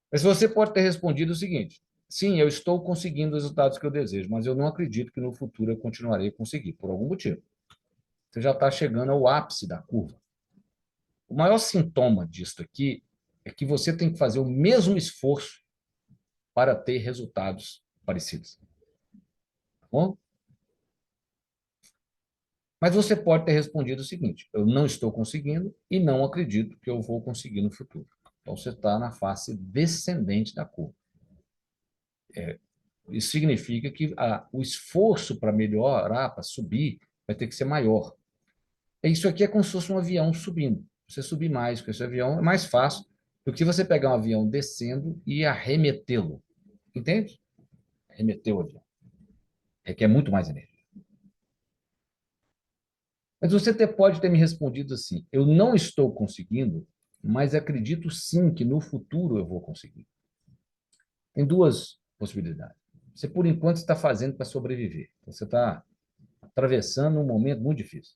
Mas você pode ter respondido o seguinte: sim, eu estou conseguindo os resultados que eu desejo, mas eu não acredito que no futuro eu continuarei a conseguir, por algum motivo. Você já está chegando ao ápice da curva. O maior sintoma disso aqui é que você tem que fazer o mesmo esforço para ter resultados parecidos. Tá bom? Mas você pode ter respondido o seguinte: eu não estou conseguindo e não acredito que eu vou conseguir no futuro. Então você está na face descendente da curva. Isso significa que o esforço para melhorar, para subir, vai ter que ser maior. Isso aqui é como se fosse um avião subindo. Você subir mais com esse avião é mais fácil do que você pegar um avião descendo e arremetê-lo. Entende? Arremeter o avião. Requer muito mais energia. Mas você pode ter me respondido assim: eu não estou conseguindo, mas acredito sim que no futuro eu vou conseguir. Tem duas possibilidades. Você, por enquanto, está fazendo para sobreviver. Você está atravessando um momento muito difícil.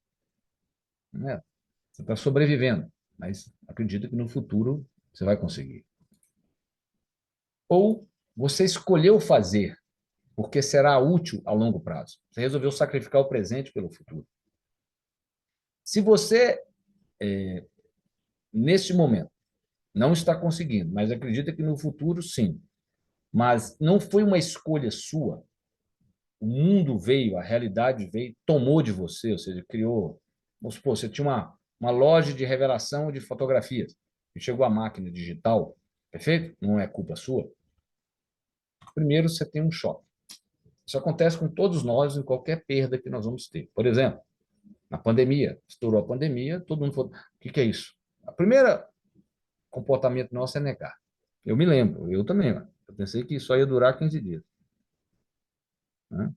Né? Você está sobrevivendo, mas acredito que no futuro você vai conseguir. Ou você escolheu fazer porque será útil a longo prazo. Você resolveu sacrificar o presente pelo futuro. Se você, neste momento, não está conseguindo, mas acredita que no futuro, sim, mas não foi uma escolha sua, o mundo veio, a realidade veio, tomou de você, ou seja, criou. Vamos supor, você tinha uma loja de revelação de fotografias, e chegou a máquina digital, perfeito? Não é culpa sua. Primeiro, você tem um choque. Isso acontece com todos nós em qualquer perda que nós vamos ter. Por exemplo, na pandemia, estourou a pandemia, todo mundo falou: o que é isso? A primeira comportamento nosso é negar. Eu me lembro, eu também. Eu pensei que isso ia durar 15 dias. Né?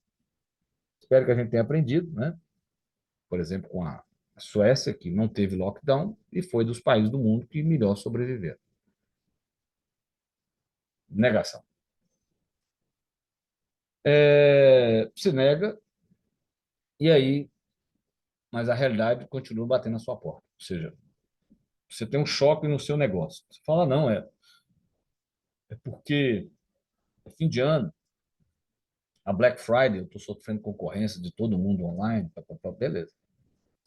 Espero que a gente tenha aprendido, né? Por exemplo, com a Suécia, que não teve lockdown e foi dos países do mundo que melhor sobreviveram. Negação. Se nega, e aí, mas a realidade continua batendo na sua porta. Ou seja, você tem um choque no seu negócio. Você fala: não, é porque é fim de ano, a Black Friday, eu estou sofrendo concorrência de todo mundo online, beleza.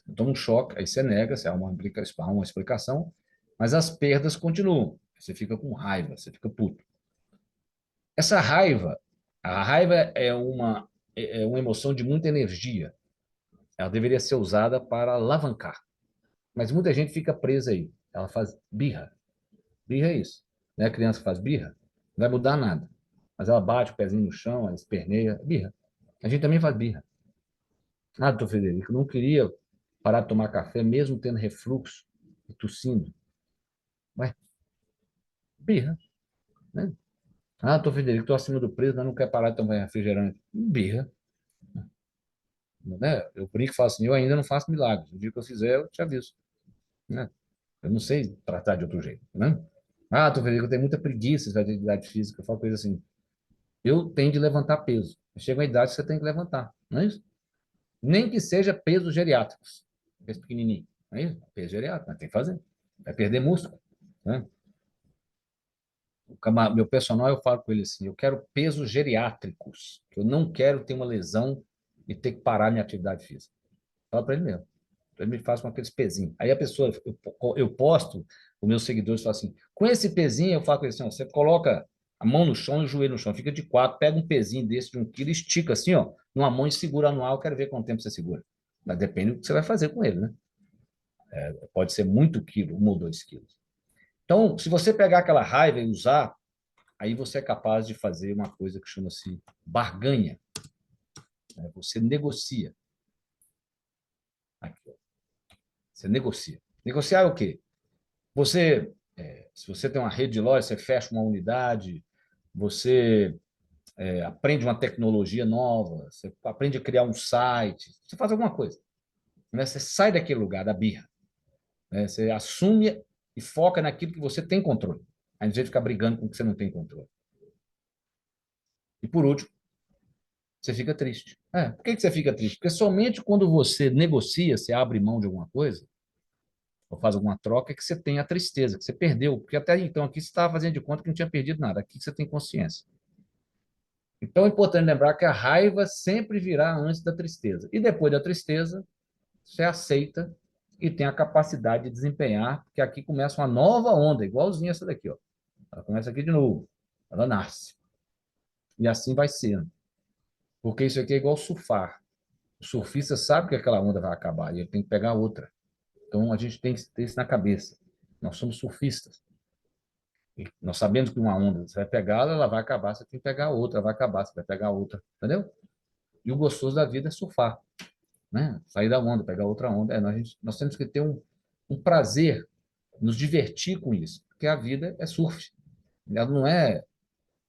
Então, um choque, aí você nega, você há uma explicação, mas as perdas continuam. Você fica com raiva, você fica puto. Essa raiva, a raiva é uma emoção de muita energia. Ela deveria ser usada para alavancar. Mas muita gente fica presa aí. Ela faz birra. Birra é isso. Né? A criança faz birra, não vai mudar nada. Mas ela bate o pezinho no chão, ela esperneia. Birra. A gente também faz birra. Ah, doutor Frederico, eu não queria parar de tomar café, mesmo tendo refluxo e tossindo. Ué, birra, né? Ah, doutor Frederico, estou acima do peso, mas não quero parar de tomar refrigerante. Birra, né? Eu brinco e falo assim: eu ainda não faço milagres. O dia que eu fizer, eu te aviso. Né? Eu não sei tratar de outro jeito. Né? Ah, doutor Frederico, eu tenho muita preguiça de atividade física. Eu falo coisa assim: eu tenho de levantar peso. Chega uma idade que você tem que levantar. Não é isso? Nem que seja pesos geriátricos. Peso pequenininho. Não é isso? Peso geriátrico, mas tem que fazer. Vai perder músculo. Né? Meu personal, eu falo com ele assim: eu quero pesos geriátricos. Eu não quero ter uma lesão e ter que parar minha atividade física. Fala para ele mesmo. Ele me faz com aqueles pezinhos. Aí a pessoa, eu posto, os meus seguidores falam assim, com esse pezinho eu falo com eles assim, ó, você coloca a mão no chão e o joelho no chão, fica de quatro, pega um pezinho desse de 1 quilo, estica assim, ó, numa mão e segura no ar, eu quero ver quanto tempo você segura. Mas depende do que você vai fazer com ele, né? Pode ser muito quilo, 1 ou 2 quilos. Então, se você pegar aquela raiva e usar, aí você é capaz de fazer uma coisa que chama-se barganha. Né? Você negocia. Aqui, ó. Você negocia. Negociar é o quê? Você, se você tem uma rede de lojas, você fecha uma unidade, você aprende uma tecnologia nova, você aprende a criar um site, você faz alguma coisa. Né? Você sai daquele lugar, da birra. Né? Você assume e foca naquilo que você tem controle, ao invés de ficar brigando com o que você não tem controle. E por último, você fica triste. Por que você fica triste? Porque somente quando você negocia, você abre mão de alguma coisa, ou faz alguma troca, é que você tem a tristeza, que você perdeu. Porque até então aqui você estava fazendo de conta que não tinha perdido nada. Aqui você tem consciência. Então é importante lembrar que a raiva sempre virá antes da tristeza. E depois da tristeza, você aceita e tem a capacidade de desempenhar, porque aqui começa uma nova onda, igualzinha essa daqui, ó. Ela começa aqui de novo. Ela nasce. E assim vai sendo. Porque isso aqui é igual surfar. O surfista sabe que aquela onda vai acabar e ele tem que pegar outra. Então a gente tem que ter isso na cabeça. Nós somos surfistas. E nós sabemos que uma onda, você vai pegá-la, ela vai acabar, você tem que pegar outra, vai acabar, você vai pegar outra. Entendeu? E o gostoso da vida é surfar. Né? Sair da onda, pegar outra onda. Nós temos que ter um prazer, nos divertir com isso. Porque a vida é surf. Ela não é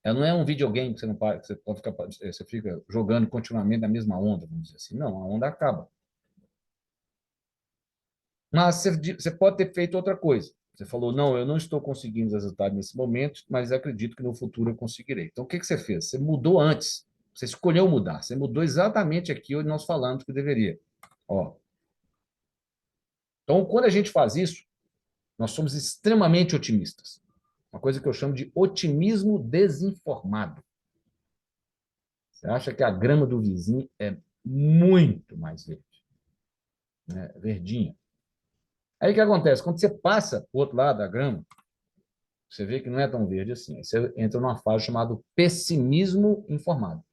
Ela não é um videogame que você não para, que você pode ficar, você fica jogando continuamente na mesma onda, vamos dizer assim. Não, a onda acaba. Mas você pode ter feito outra coisa. Você falou, não, eu não estou conseguindo os resultados nesse momento, mas acredito que no futuro eu conseguirei. Então, o que você fez? Você mudou antes. Você escolheu mudar. Você mudou exatamente aqui onde nós falamos que deveria. Ó. Então, quando a gente faz isso, nós somos extremamente otimistas. Uma coisa que eu chamo de otimismo desinformado. Você acha que a grama do vizinho é muito mais verde, né? Verdinha. Aí o que acontece? Quando você passa para o outro lado da grama, você vê que não é tão verde assim. Aí você entra numa fase chamada pessimismo informado.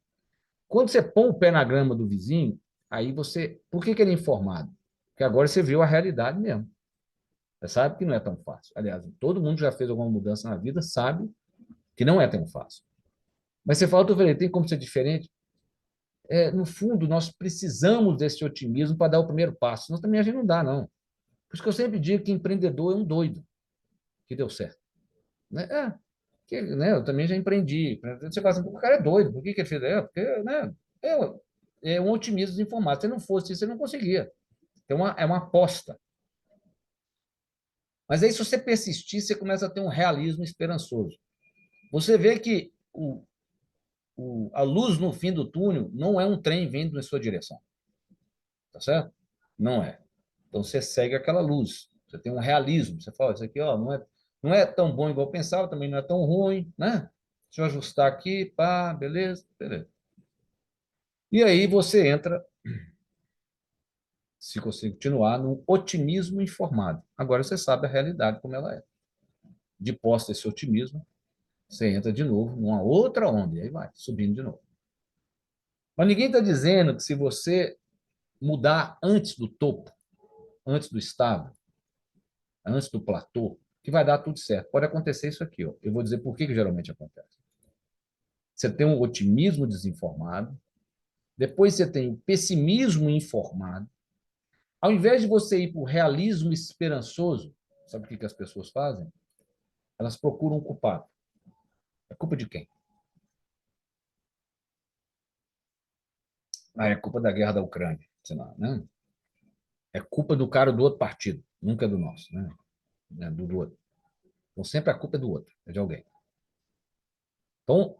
Quando você põe o pé na grama do vizinho, aí você... Por que ele é informado? Porque agora você viu a realidade mesmo. Você sabe que não é tão fácil. Aliás, todo mundo já fez alguma mudança na vida, sabe que não é tão fácil. Mas você fala, tem como ser diferente? No fundo, nós precisamos desse otimismo para dar o primeiro passo. Senão também a gente não dá, não. Por isso que eu sempre digo que empreendedor é um doido que deu certo. Né? Eu também já empreendi. Você fala assim, o cara é doido, por que ele fez? Porque é um otimismo desinformado. Se não fosse isso, você não conseguia. Então, é uma aposta. Mas aí, se você persistir, você começa a ter um realismo esperançoso. Você vê que a luz no fim do túnel não é um trem vindo na sua direção. Tá certo? Não é. Então você segue aquela luz. Você tem um realismo. Você fala, isso aqui ó, não é tão bom igual eu pensava, também não é tão ruim, né? Deixa eu ajustar aqui, pá, beleza, beleza. E aí você entra, se você continuar, no otimismo informado. Agora você sabe a realidade como ela é. De posse desse otimismo, você entra de novo numa outra onda, e aí vai, subindo de novo. Mas ninguém está dizendo que se você mudar antes do topo, antes do estável, antes do platô, que vai dar tudo certo. Pode acontecer isso aqui. Ó. Eu vou dizer por que geralmente acontece. Você tem um otimismo desinformado, depois você tem o pessimismo informado. Ao invés de você ir para o realismo esperançoso, sabe o que as pessoas fazem? Elas procuram um culpado. É culpa de quem? É culpa da guerra da Ucrânia, sei lá, né? É culpa do cara do outro partido, nunca é do nosso, né? Do outro. Então sempre a culpa é do outro, é de alguém. Então,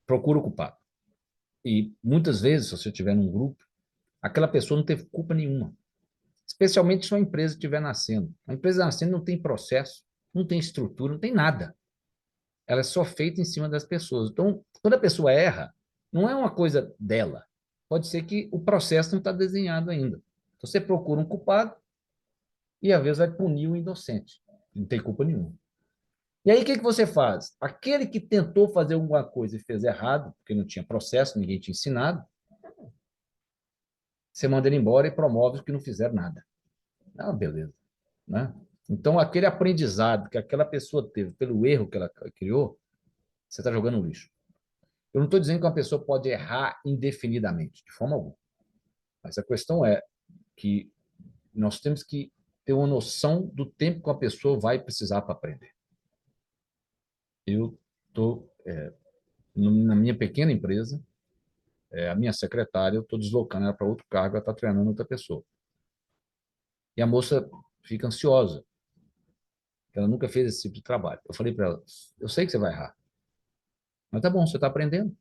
procura o culpado. E muitas vezes, se você estiver num grupo, aquela pessoa não teve culpa nenhuma. Especialmente se uma empresa estiver nascendo. A empresa nascendo não tem processo, não tem estrutura, não tem nada. Ela é só feita em cima das pessoas. Então, quando a pessoa erra, não é uma coisa dela. Pode ser que o processo não está desenhado ainda. Então, você procura um culpado e, às vezes, vai punir o inocente, que não tem culpa nenhuma. E aí, o que você faz? Aquele que tentou fazer alguma coisa e fez errado, porque não tinha processo, ninguém tinha ensinado, você manda ele embora e promove os que não fizeram nada. Ah, beleza. Né? Então, aquele aprendizado que aquela pessoa teve pelo erro que ela criou, você está jogando no lixo. Eu não estou dizendo que uma pessoa pode errar indefinidamente, de forma alguma. Mas a questão é que nós temos que ter uma noção do tempo que uma pessoa vai precisar para aprender. Eu estou, na minha pequena empresa, a minha secretária, eu estou deslocando ela para outro cargo, ela está treinando outra pessoa. E a moça fica ansiosa, porque ela nunca fez esse tipo de trabalho. Eu falei para ela, eu sei que você vai errar, mas tá bom, você está aprendendo.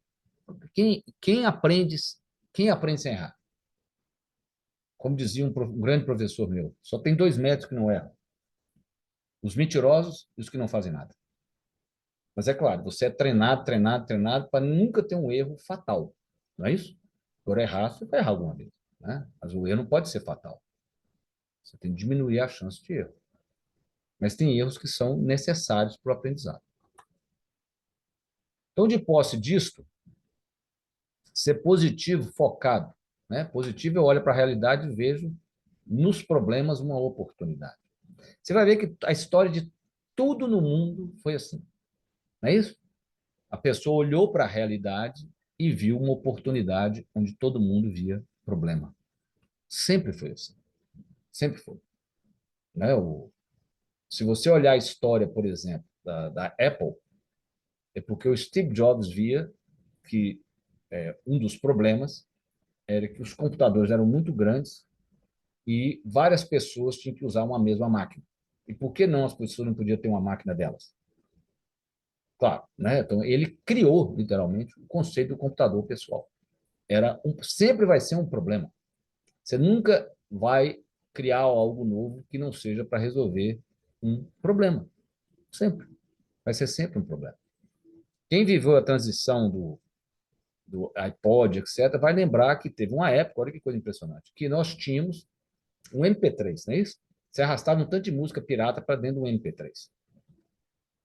Quem aprende, quem aprende sem errar? Como dizia um grande professor meu, só tem 2 métodos que não erram. Os mentirosos e os que não fazem nada. Mas é claro, você é treinado, treinado, treinado para nunca ter um erro fatal. Não é isso? Por errar, você vai errar alguma vez. Né? Mas o erro não pode ser fatal. Você tem que diminuir a chance de erro. Mas tem erros que são necessários para o aprendizado. Então, de posse disto, ser positivo, focado. Né? Positivo, eu olho para a realidade e vejo nos problemas uma oportunidade. Você vai ver que a história de tudo no mundo foi assim. Não é isso? A pessoa olhou para a realidade e viu uma oportunidade onde todo mundo via problema. Sempre foi assim. Sempre foi. Né? Se você olhar a história, por exemplo, da Apple, é porque o Steve Jobs via que um dos problemas era que os computadores eram muito grandes e várias pessoas tinham que usar uma mesma máquina. E por que não as pessoas não podiam ter uma máquina delas? Claro, né? Então ele criou literalmente o conceito do computador pessoal. Sempre vai ser um problema. Você nunca vai criar algo novo que não seja para resolver um problema. Sempre. Vai ser sempre um problema. Quem viveu a transição do iPod, etc., vai lembrar que teve uma época, olha que coisa impressionante, que nós tínhamos um MP3, não é isso? Você arrastava um tanto de música pirata para dentro do MP3,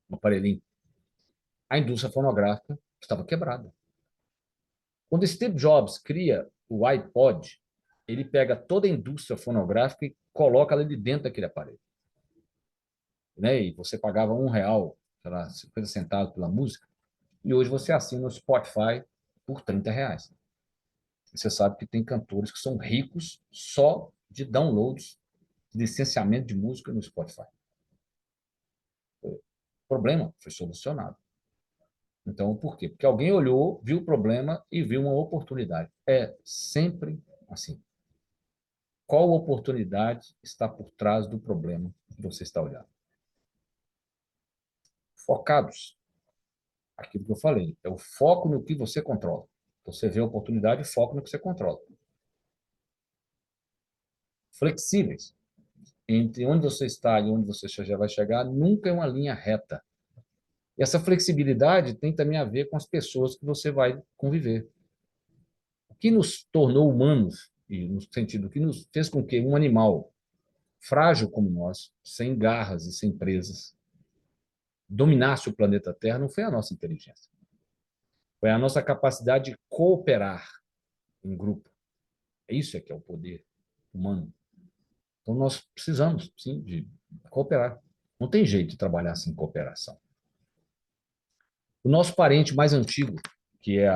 um aparelhinho. A indústria fonográfica estava quebrada. Quando Steve Jobs cria o iPod, ele pega toda a indústria fonográfica e coloca ela de dentro daquele aparelho. Né? E você pagava R$ 1, sei lá, 50 centavos pela música, e hoje você assina o Spotify por R$ 30. Você sabe que tem cantores que são ricos só de downloads, de licenciamento de música no Spotify. O problema foi solucionado. Então, por quê? Porque alguém olhou, viu o problema e viu uma oportunidade. É sempre assim. Qual oportunidade está por trás do problema que você está olhando? Focados. Aquilo que eu falei. É o foco no que você controla. Você vê a oportunidade e foca no que você controla. Flexíveis. Entre onde você está e onde você já vai chegar, nunca é uma linha reta. E essa flexibilidade tem também a ver com as pessoas que você vai conviver. O que nos tornou humanos, e no sentido que nos fez com que um animal frágil como nós, sem garras e sem presas, dominasse o planeta Terra, não foi a nossa inteligência. Foi a nossa capacidade de cooperar em grupo. Isso é que é o poder humano. Então, nós precisamos, sim, de cooperar. Não tem jeito de trabalhar sem cooperação. O nosso parente mais antigo, que é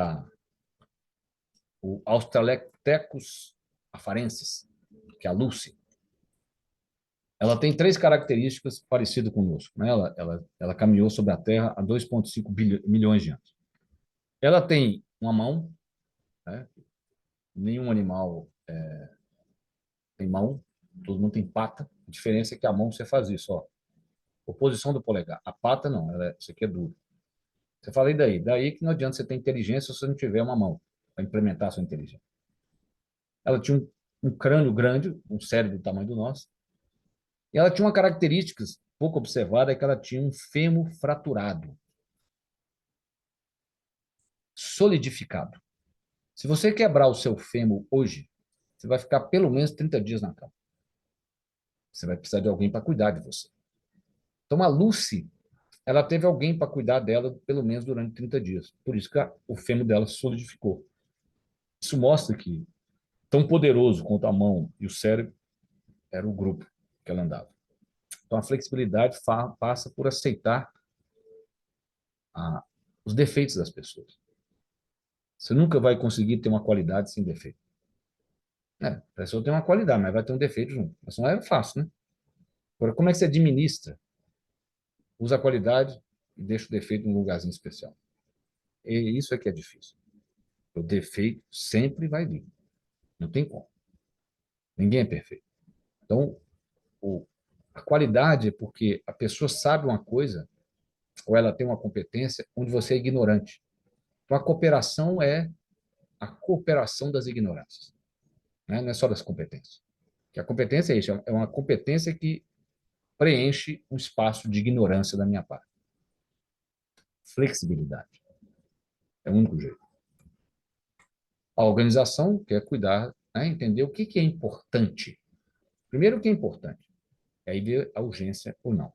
o Australopithecus afarensis, que é a Lucy, ela tem 3 características parecidas conosco. Né? Ela caminhou sobre a Terra há 2,5 milhões de anos. Ela tem uma mão, né? Nenhum animal tem mão, todo mundo tem pata. A diferença é que a mão você faz isso, ó. Oposição do polegar. A pata não, isso aqui é duro. Você fala, e daí? Daí que não adianta você ter inteligência se você não tiver uma mão para implementar a sua inteligência. Ela tinha um crânio grande, um cérebro do tamanho do nosso, e ela tinha uma característica pouco observada, é que ela tinha um fêmur fraturado, solidificado. Se você quebrar o seu fêmur hoje, você vai ficar pelo menos 30 dias na cama. Você vai precisar de alguém para cuidar de você. Então, a Lucy, ela teve alguém para cuidar dela pelo menos durante 30 dias. Por isso que o fêmur dela solidificou. Isso mostra que, tão poderoso quanto a mão e o cérebro, era o grupo que ela andava. Então, a flexibilidade passa por aceitar os defeitos das pessoas. Você nunca vai conseguir ter uma qualidade sem defeito. A pessoa tem uma qualidade, mas vai ter um defeito junto. Mas não é fácil, né? Agora, como é que você administra? Usa a qualidade e deixa o defeito num lugarzinho especial. E isso é que é difícil. O defeito sempre vai vir. Não tem como. Ninguém é perfeito. Então, a qualidade é porque a pessoa sabe uma coisa, ou ela tem uma competência, onde você é ignorante. Então, a cooperação é a cooperação das ignorâncias. Né? Não é só das competências. Que a competência é isso, é uma competência que preenche um espaço de ignorância da minha parte. Flexibilidade. É o único jeito. A organização quer cuidar, né? Entender o que é importante. Primeiro, o que é importante. Aí ver a urgência ou não.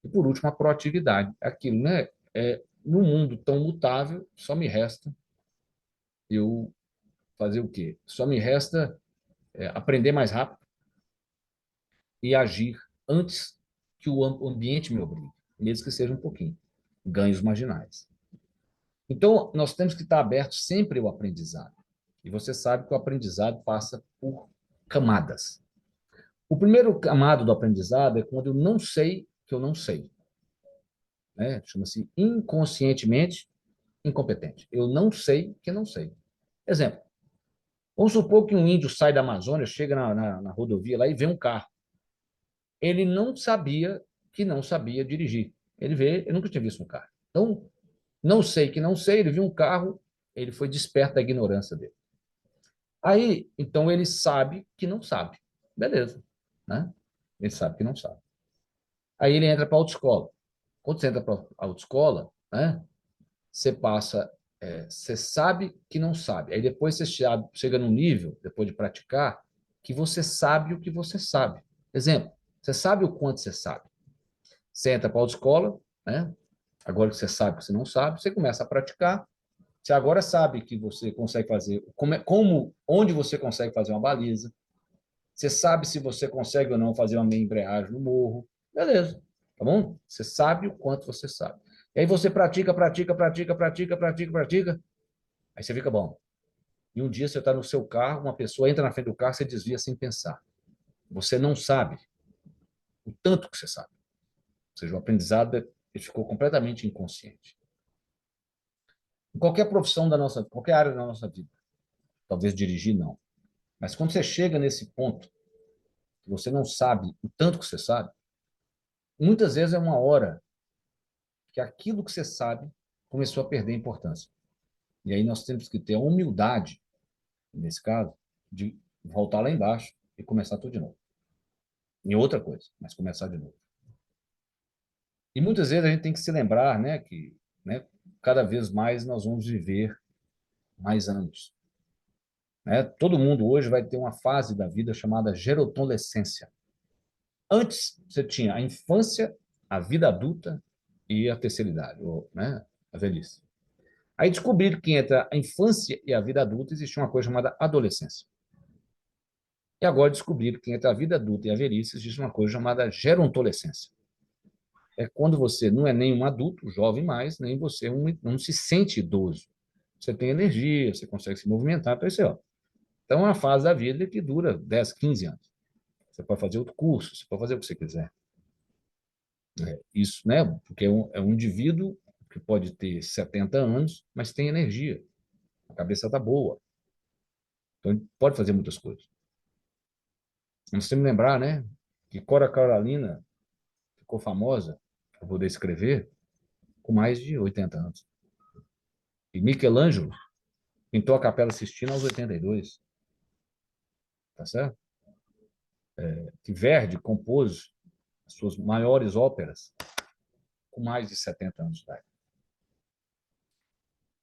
E, por último, a proatividade. Aquilo, né? No mundo tão mutável, só me resta eu fazer o quê? Só me resta aprender mais rápido e agir antes que o ambiente me obrigue, mesmo que seja um pouquinho. Ganhos marginais. Então, nós temos que estar abertos sempre ao aprendizado. E você sabe que o aprendizado passa por camadas. O primeiro camado do aprendizado é quando eu não sei que eu não sei. Né? Chama-se inconscientemente incompetente. Eu não sei que não sei. Exemplo. Vamos supor que um índio sai da Amazônia, chega na rodovia lá e vê um carro. Ele não sabia que não sabia dirigir. Ele nunca tinha visto um carro. Então, não sei que não sei, ele viu um carro, ele foi desperto da ignorância dele. Aí, então, ele sabe que não sabe. Beleza. Né? Ele sabe que não sabe. Aí ele entra para a autoescola. Quando você entra para a autoescola, né, você passa, você sabe que não sabe. Aí depois você chega num nível, depois de praticar, que você sabe o que você sabe. Exemplo, você sabe o quanto você sabe. Você entra para a autoescola, né? Agora que você sabe que você não sabe, você começa a praticar. Você agora sabe que você consegue fazer, onde você consegue fazer uma baliza. Você sabe se você consegue ou não fazer uma meia embreagem no morro. Beleza, tá bom? Você sabe o quanto você sabe. E aí você pratica, pratica, pratica, pratica, pratica, pratica. Aí você fica bom. E um dia você está no seu carro, uma pessoa entra na frente do carro, você desvia sem pensar. Você não sabe o tanto que você sabe. Ou seja, o aprendizado ele ficou completamente inconsciente. Em qualquer profissão qualquer área da nossa vida, talvez dirigir não. Mas quando você chega nesse ponto, que você não sabe o tanto que você sabe, muitas vezes é uma hora que aquilo que você sabe começou a perder importância. E aí nós temos que ter a humildade, nesse caso, de voltar lá embaixo e começar tudo de novo. Em outra coisa, mas começar de novo. E muitas vezes a gente tem que se lembrar, né, que, né, cada vez mais nós vamos viver mais anos. Né? Todo mundo hoje vai ter uma fase da vida chamada gerontolescência. Antes, você tinha a infância, a vida adulta e a terceira idade, ou, né, a velhice. Aí descobriram que entre a infância e a vida adulta existe uma coisa chamada adolescência. E agora descobriram que entre a vida adulta e a velhice existe uma coisa chamada gerontolescência. É quando você não é nem um adulto, jovem mais, nem você não se sente idoso. Você tem energia, você consegue se movimentar, então isso é, ó. Então é uma fase da vida que dura 10, 15 anos. Você pode fazer outro curso, você pode fazer o que você quiser. Isso, né? Porque é um indivíduo que pode ter 70 anos, mas tem energia. A cabeça está boa. Então, ele pode fazer muitas coisas. Nós temos que lembrar, né? Que Cora Carolina ficou famosa por poder escrever com mais de 80 anos. E Michelangelo pintou a Capela Sistina aos 82. Tá certo? Que Verdi compôs as suas maiores óperas com mais de 70 anos de idade.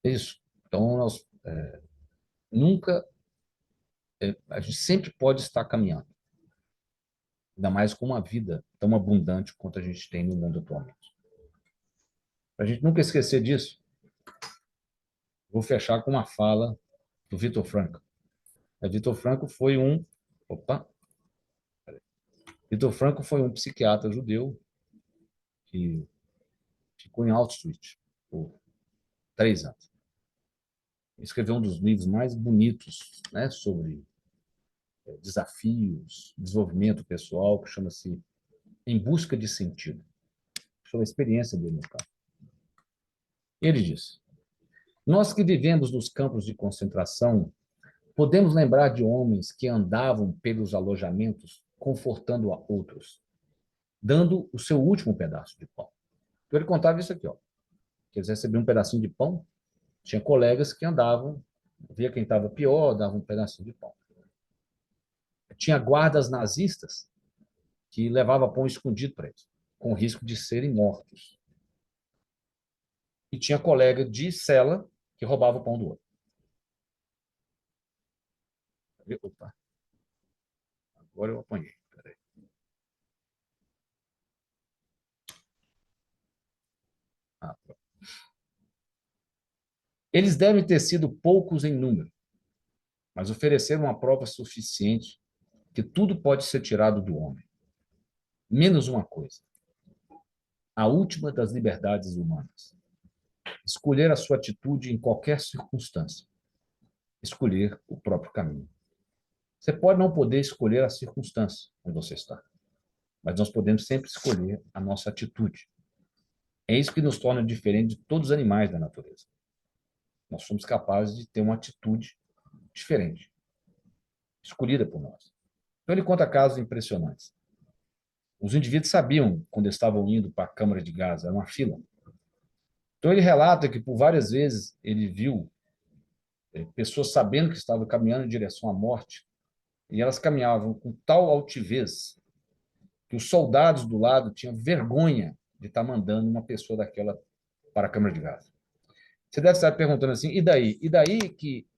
É isso. Então, nós nunca a gente sempre pode estar caminhando, ainda mais com uma vida tão abundante quanto a gente tem no mundo atualmente. Para a gente nunca esquecer disso, vou fechar com uma fala do Viktor Frankl. Viktor Frankl foi um... Opa! Viktor Frankl foi um psiquiatra judeu que ficou em Auschwitz por 3 anos. Escreveu um dos livros mais bonitos, né, sobre desafios, desenvolvimento pessoal, que chama-se Em Busca de Sentido. Sobre a experiência dele no campo. Ele diz: nós que vivemos nos campos de concentração, podemos lembrar de homens que andavam pelos alojamentos confortando a outros, dando o seu último pedaço de pão. Então, ele contava isso aqui, ó, que eles recebiam um pedacinho de pão, tinha colegas que andavam, via quem estava pior, dava um pedacinho de pão. Tinha guardas nazistas que levavam pão escondido para eles, com risco de serem mortos. E tinha colega de cela que roubava o pão do outro. Opa, agora eu apanhei. Peraí. Eles devem ter sido poucos em número, mas ofereceram uma prova suficiente que tudo pode ser tirado do homem. Menos uma coisa: a última das liberdades humanas. Escolher a sua atitude em qualquer circunstância. Escolher o próprio caminho. Você pode não poder escolher a circunstância onde você está, mas nós podemos sempre escolher a nossa atitude. É isso que nos torna diferente de todos os animais da natureza. Nós somos capazes de ter uma atitude diferente, escolhida por nós. Então, ele conta casos impressionantes. Os indivíduos sabiam quando estavam indo para a câmara de gás, era uma fila. Então, ele relata que, por várias vezes, ele viu pessoas sabendo que estavam caminhando em direção à morte, e elas caminhavam com tal altivez que os soldados do lado tinham vergonha de estar mandando uma pessoa daquela para a câmara de gás. Você deve estar perguntando assim, e daí? E daí que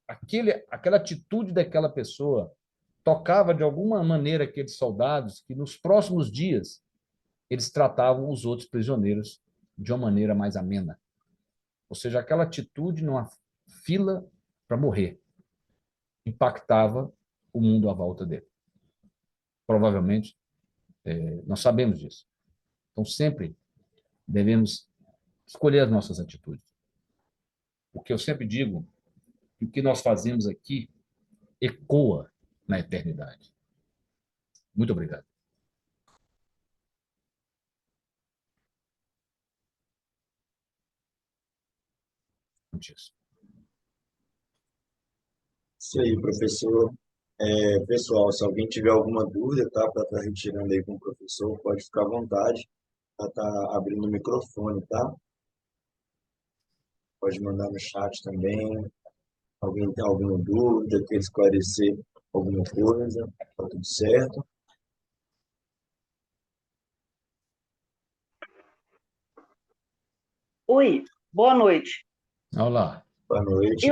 aquela atitude daquela pessoa tocava de alguma maneira aqueles soldados que nos próximos dias eles tratavam os outros prisioneiros de uma maneira mais amena. Ou seja, aquela atitude numa fila para morrer impactava o mundo à volta dele. Provavelmente, nós sabemos disso. Então, sempre devemos escolher as nossas atitudes. O que eu sempre digo, que o que nós fazemos aqui ecoa na eternidade. Muito obrigado. Isso. Isso aí, professor. Pessoal, se alguém tiver alguma dúvida, tá, para estar retirando aí com o professor, pode ficar à vontade para estar abrindo o microfone, tá? Pode mandar no chat também. Alguém tem alguma dúvida, quer esclarecer alguma coisa, tá tudo certo? Oi, boa noite. Olá. Boa noite.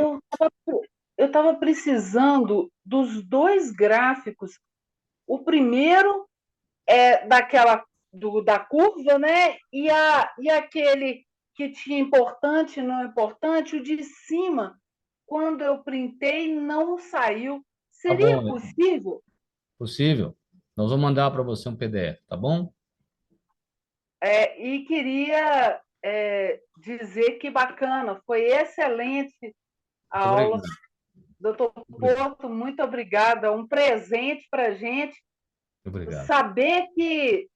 Eu estava precisando dos dois gráficos. O primeiro é da curva, né? E aquele que tinha importante e não importante, o de cima, quando eu printei, não saiu. Tá Seria bom, possível? possível. Nós vamos mandar para você um PDF, tá bom? E queria dizer que bacana, foi excelente a Muito aula. obrigado. Doutor Porto, muito obrigada. Um presente para a gente Muito obrigado. saber que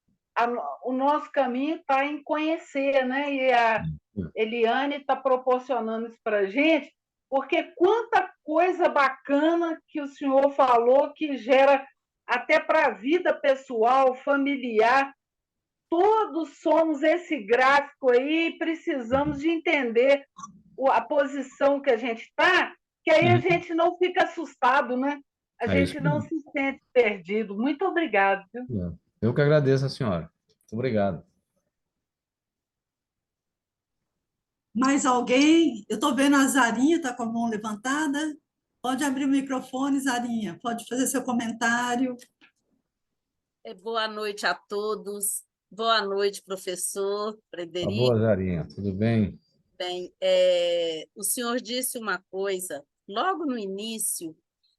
o nosso caminho está em conhecer, né? E a Eliane está proporcionando isso para a gente, porque quanta coisa bacana que o senhor falou que gera até para a vida pessoal, familiar. Todos somos esse gráfico aí e precisamos de entender a posição que a gente está, que aí a gente não fica assustado, né? A É isso gente não mesmo. se sente perdido. Muito obrigado. Viu? Eu que agradeço a senhora. Muito obrigado. Mais alguém? Eu estou vendo a Zarinha, está com a mão levantada. Pode abrir o microfone, Zarinha, pode fazer seu comentário. Boa noite a todos. Boa noite, professor Tá Frederico. boa, Zarinha, tudo bem? Bem, o senhor disse uma coisa logo no início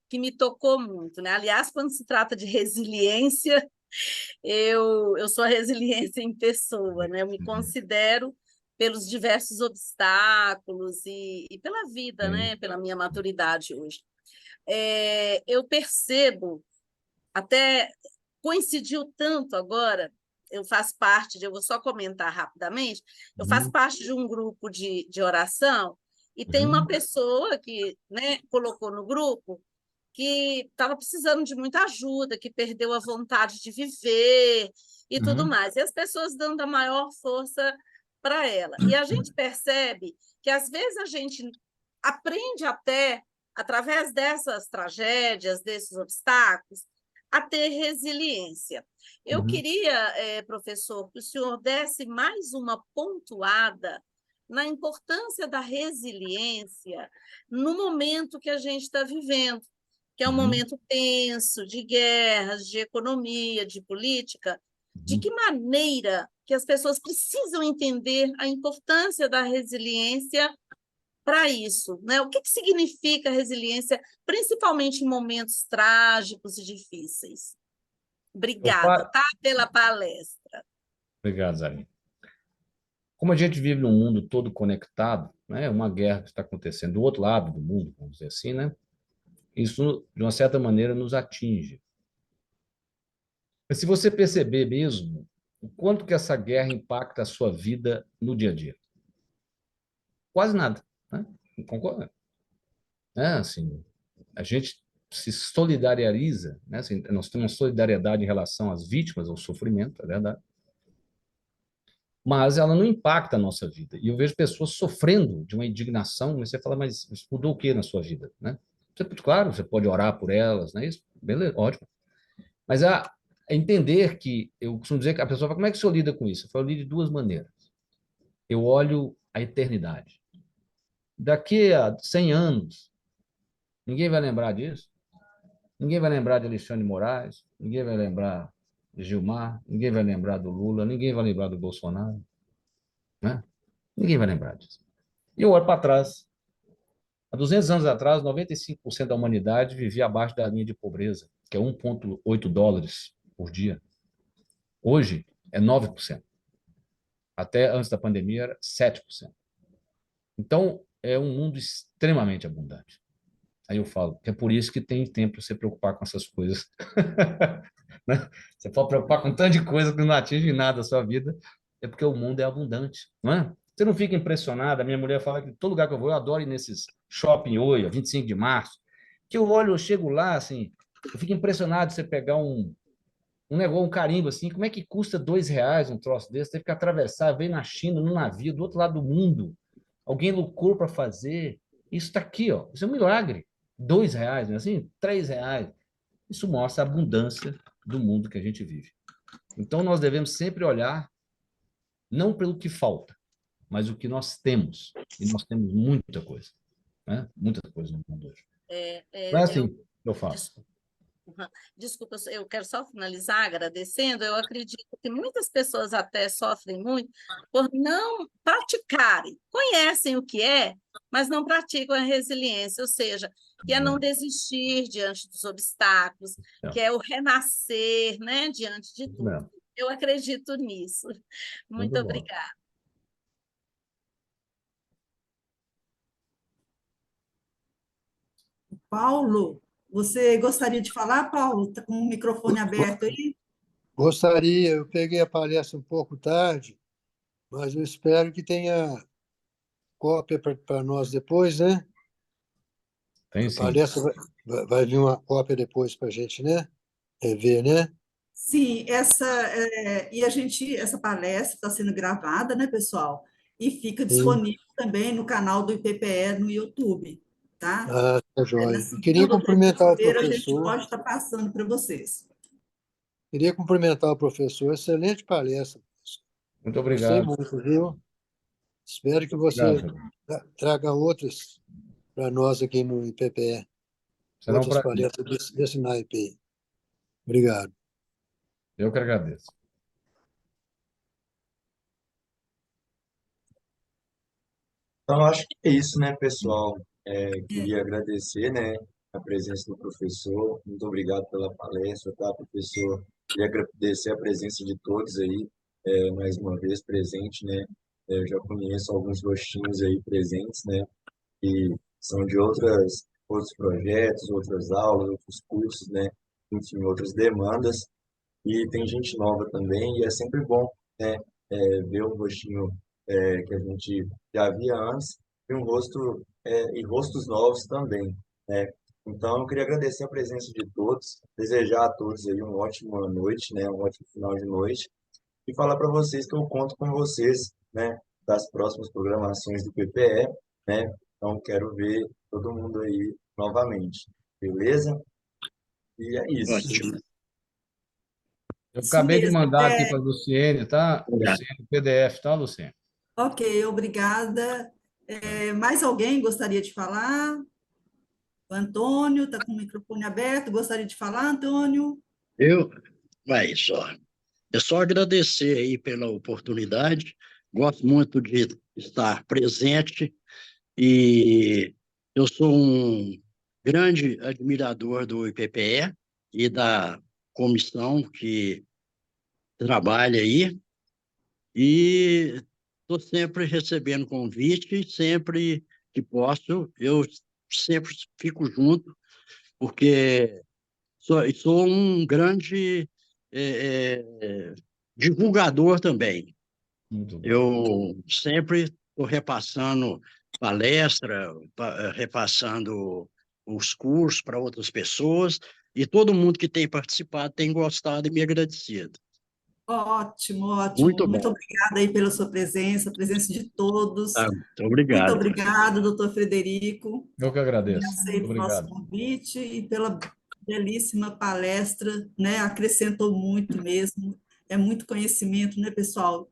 que me tocou muito, né? Aliás, quando se trata de resiliência, eu sou a resiliência em pessoa, né? Eu me Uhum. considero pelos diversos obstáculos e pela vida, Sim. né? Pela minha maturidade hoje. Eu percebo, até coincidiu tanto agora, eu vou só comentar rapidamente, eu faço Uhum. parte de um grupo de oração e tem uma Uhum. pessoa que, né, colocou no grupo que estava precisando de muita ajuda, que perdeu a vontade de viver e tudo Uhum. mais. E as pessoas dando a maior força para ela. E a gente percebe que, às vezes, a gente aprende até, através dessas tragédias, desses obstáculos, a ter resiliência. Eu Uhum. queria, professor, que o senhor desse mais uma pontuada na importância da resiliência no momento que a gente está vivendo, que é um Uhum. momento tenso, de guerras, de economia, de política. De Uhum. que maneira que as pessoas precisam entender a importância da resiliência para isso, né? O que significa resiliência, principalmente em momentos trágicos e difíceis? Eu Obrigada, falo... tá? Pela palestra. Obrigado, Zarinha. Como a gente vive num mundo todo conectado, né, uma guerra que está acontecendo do outro lado do mundo, vamos dizer assim, né, isso, de uma certa maneira, nos atinge. Mas se você perceber mesmo o quanto que essa guerra impacta a sua vida no dia a dia, quase nada, né? Concorda? É, assim, a gente se solidariza, né? Assim, nós temos solidariedade em relação às vítimas, ao sofrimento, é verdade, mas ela não impacta a nossa vida. E eu vejo pessoas sofrendo de uma indignação, mas você fala, mas isso mudou o que na sua vida, né? Você, claro, você pode orar por elas, né? Isso, beleza, ótimo. Mas é entender que, eu costumo dizer que a pessoa fala, como é que o senhor lida com isso? Eu falo, eu lido de duas maneiras. Eu olho a eternidade. Daqui a 100 anos, ninguém vai lembrar disso. Ninguém vai lembrar de Alexandre de Moraes, ninguém vai lembrar de Gilmar, ninguém vai lembrar do Lula, ninguém vai lembrar do Bolsonaro, né? Ninguém vai lembrar disso. E eu olho para trás. Há 200 anos atrás, 95% da humanidade vivia abaixo da linha de pobreza, que é 1,8 dólares por dia. Hoje é 9%. Até antes da pandemia era 7%. Então, é um mundo extremamente abundante. Aí eu falo que é por isso que tem tempo para você preocupar com essas coisas. Né? Você pode preocupar com tanto de coisa que não atinge nada a sua vida, é porque o mundo é abundante, não é? Você não fica impressionado. A minha mulher fala que todo lugar que eu vou, eu adoro ir nesses shopping Oi, 25 de março, que eu olho, eu chego lá, assim, eu fico impressionado de você pegar um negócio, um carimbo, assim, como é que custa R$ 2 um troço desse? Teve que atravessar, veio na China, no navio, do outro lado do mundo. Alguém lucrou para fazer. Isso está aqui, ó. Isso é um milagre. R$ 2, não é assim? R$ 3. Isso mostra a abundância do mundo que a gente vive. Então, nós devemos sempre olhar não pelo que falta, mas o que nós temos. E nós temos muita coisa, né? Muita coisa no mundo hoje. Não é assim que eu faço. Uhum. Desculpa, eu quero só finalizar agradecendo. Eu acredito que muitas pessoas até sofrem muito por não praticarem, conhecem o que é, mas não praticam a resiliência, ou seja, que é não desistir diante dos obstáculos, que é o renascer, né, diante de Isso tudo. mesmo. Eu acredito nisso. Muito Muito bom. obrigada. Paulo, você gostaria de falar, Paulo? Está com o microfone aberto aí? Gostaria, eu peguei a palestra um pouco tarde, mas eu espero que tenha cópia para nós depois, né? Tem A sim. palestra vai vir uma cópia depois para a gente, né? Rever, né? Sim, essa palestra está sendo gravada, né, pessoal? E fica Sim. disponível também no canal do IPPE no YouTube, tá? Ah, tá Na joia. Eu queria segunda ou cumprimentar o terça-feira a gente professor. pode estar passando para vocês. Queria cumprimentar o professor. Excelente palestra. Muito Gostei obrigado. muito, viu? Espero que Obrigado, você Fernando. traga outras para nós aqui no IPPE. Será um outras prazer. palestras desse naipe aí. Obrigado. Eu que agradeço. Então, acho que é isso, né, pessoal? Queria agradecer, né, a presença do professor. Muito obrigado pela palestra, tá, professor? Queria agradecer a presença de todos aí, mais uma vez presente, né? Eu já conheço alguns rostinhos aí presentes, né, que são de outros projetos, outras aulas, outros cursos, né? Enfim, outras demandas. E tem gente nova também, e é sempre bom, né, ver um rostinho que a gente já via antes, e um rosto, e rostos novos também, né? Então, eu queria agradecer a presença de todos, desejar a todos aí uma ótima noite, né, um ótimo final de noite, e falar para vocês que eu conto com vocês, né, das próximas programações do PPE, né? Então, quero ver todo mundo aí novamente, beleza? E é isso. Ótimo. Eu Isso acabei de mesmo. mandar aqui para a Luciene, tá? Obrigado. Luciene, PDF, tá, Luciene? Ok, obrigada. Mais alguém gostaria de falar? O Antônio está com o microfone aberto. Gostaria de falar, Antônio? Eu, vai só. É só agradecer aí pela oportunidade. Gosto muito de estar presente e eu sou um grande admirador do IPPE e da comissão que trabalha aí e estou sempre recebendo convite, sempre que posso, eu sempre fico junto, porque sou um grande divulgador também. Muito bom. Eu sempre estou repassando palestra, repassando os cursos para outras pessoas, e todo mundo que tem participado tem gostado e me agradecido. Ótimo, ótimo. Muito Muito bom. obrigada aí pela sua presença, a presença de todos. Tá? Muito Muito obrigado, professor. obrigado, doutor Frederico, Eu que por ter agradeço. aceito o nosso Obrigado. convite e pela belíssima palestra, né? Acrescentou muito mesmo. É muito conhecimento, né, pessoal?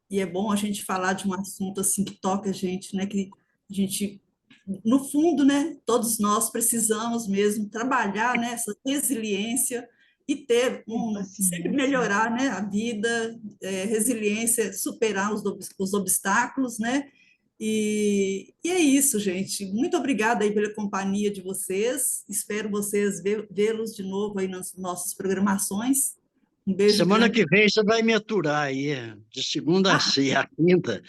E é bom a gente falar de um assunto assim que toca a gente, né? Que a gente, no fundo, né? Todos nós precisamos mesmo trabalhar, né? Essa resiliência e ter sempre melhorar, né? A vida, resiliência, superar os obstáculos, né? E é isso, gente. Muito obrigada aí pela companhia de vocês. Espero vocês vê-los de novo aí nas nossas programações. Um beijo Semana grande. que vem você vai me aturar aí, de segunda a quinta.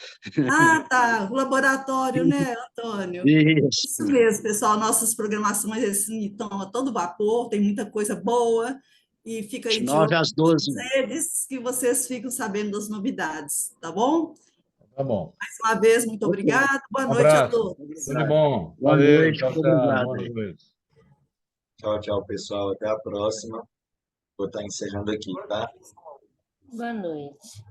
Tá. O laboratório, né, Antônio? Isso. Isso mesmo, pessoal. Nossas programações assim, estão a todo vapor, tem muita coisa boa. E fica De aí de 9 olho às nas 12. redes que vocês ficam sabendo das novidades, tá bom? Tá bom. Mais uma vez, muito Ok. obrigada. Boa Um noite a abraço. todos. Tudo de bom. Boa Valeu. noite, Tchau, muito tchau. obrigado Boa aí. noite. Tchau, tchau, pessoal. Até a próxima. Vou estar encerrando aqui, tá? Boa noite.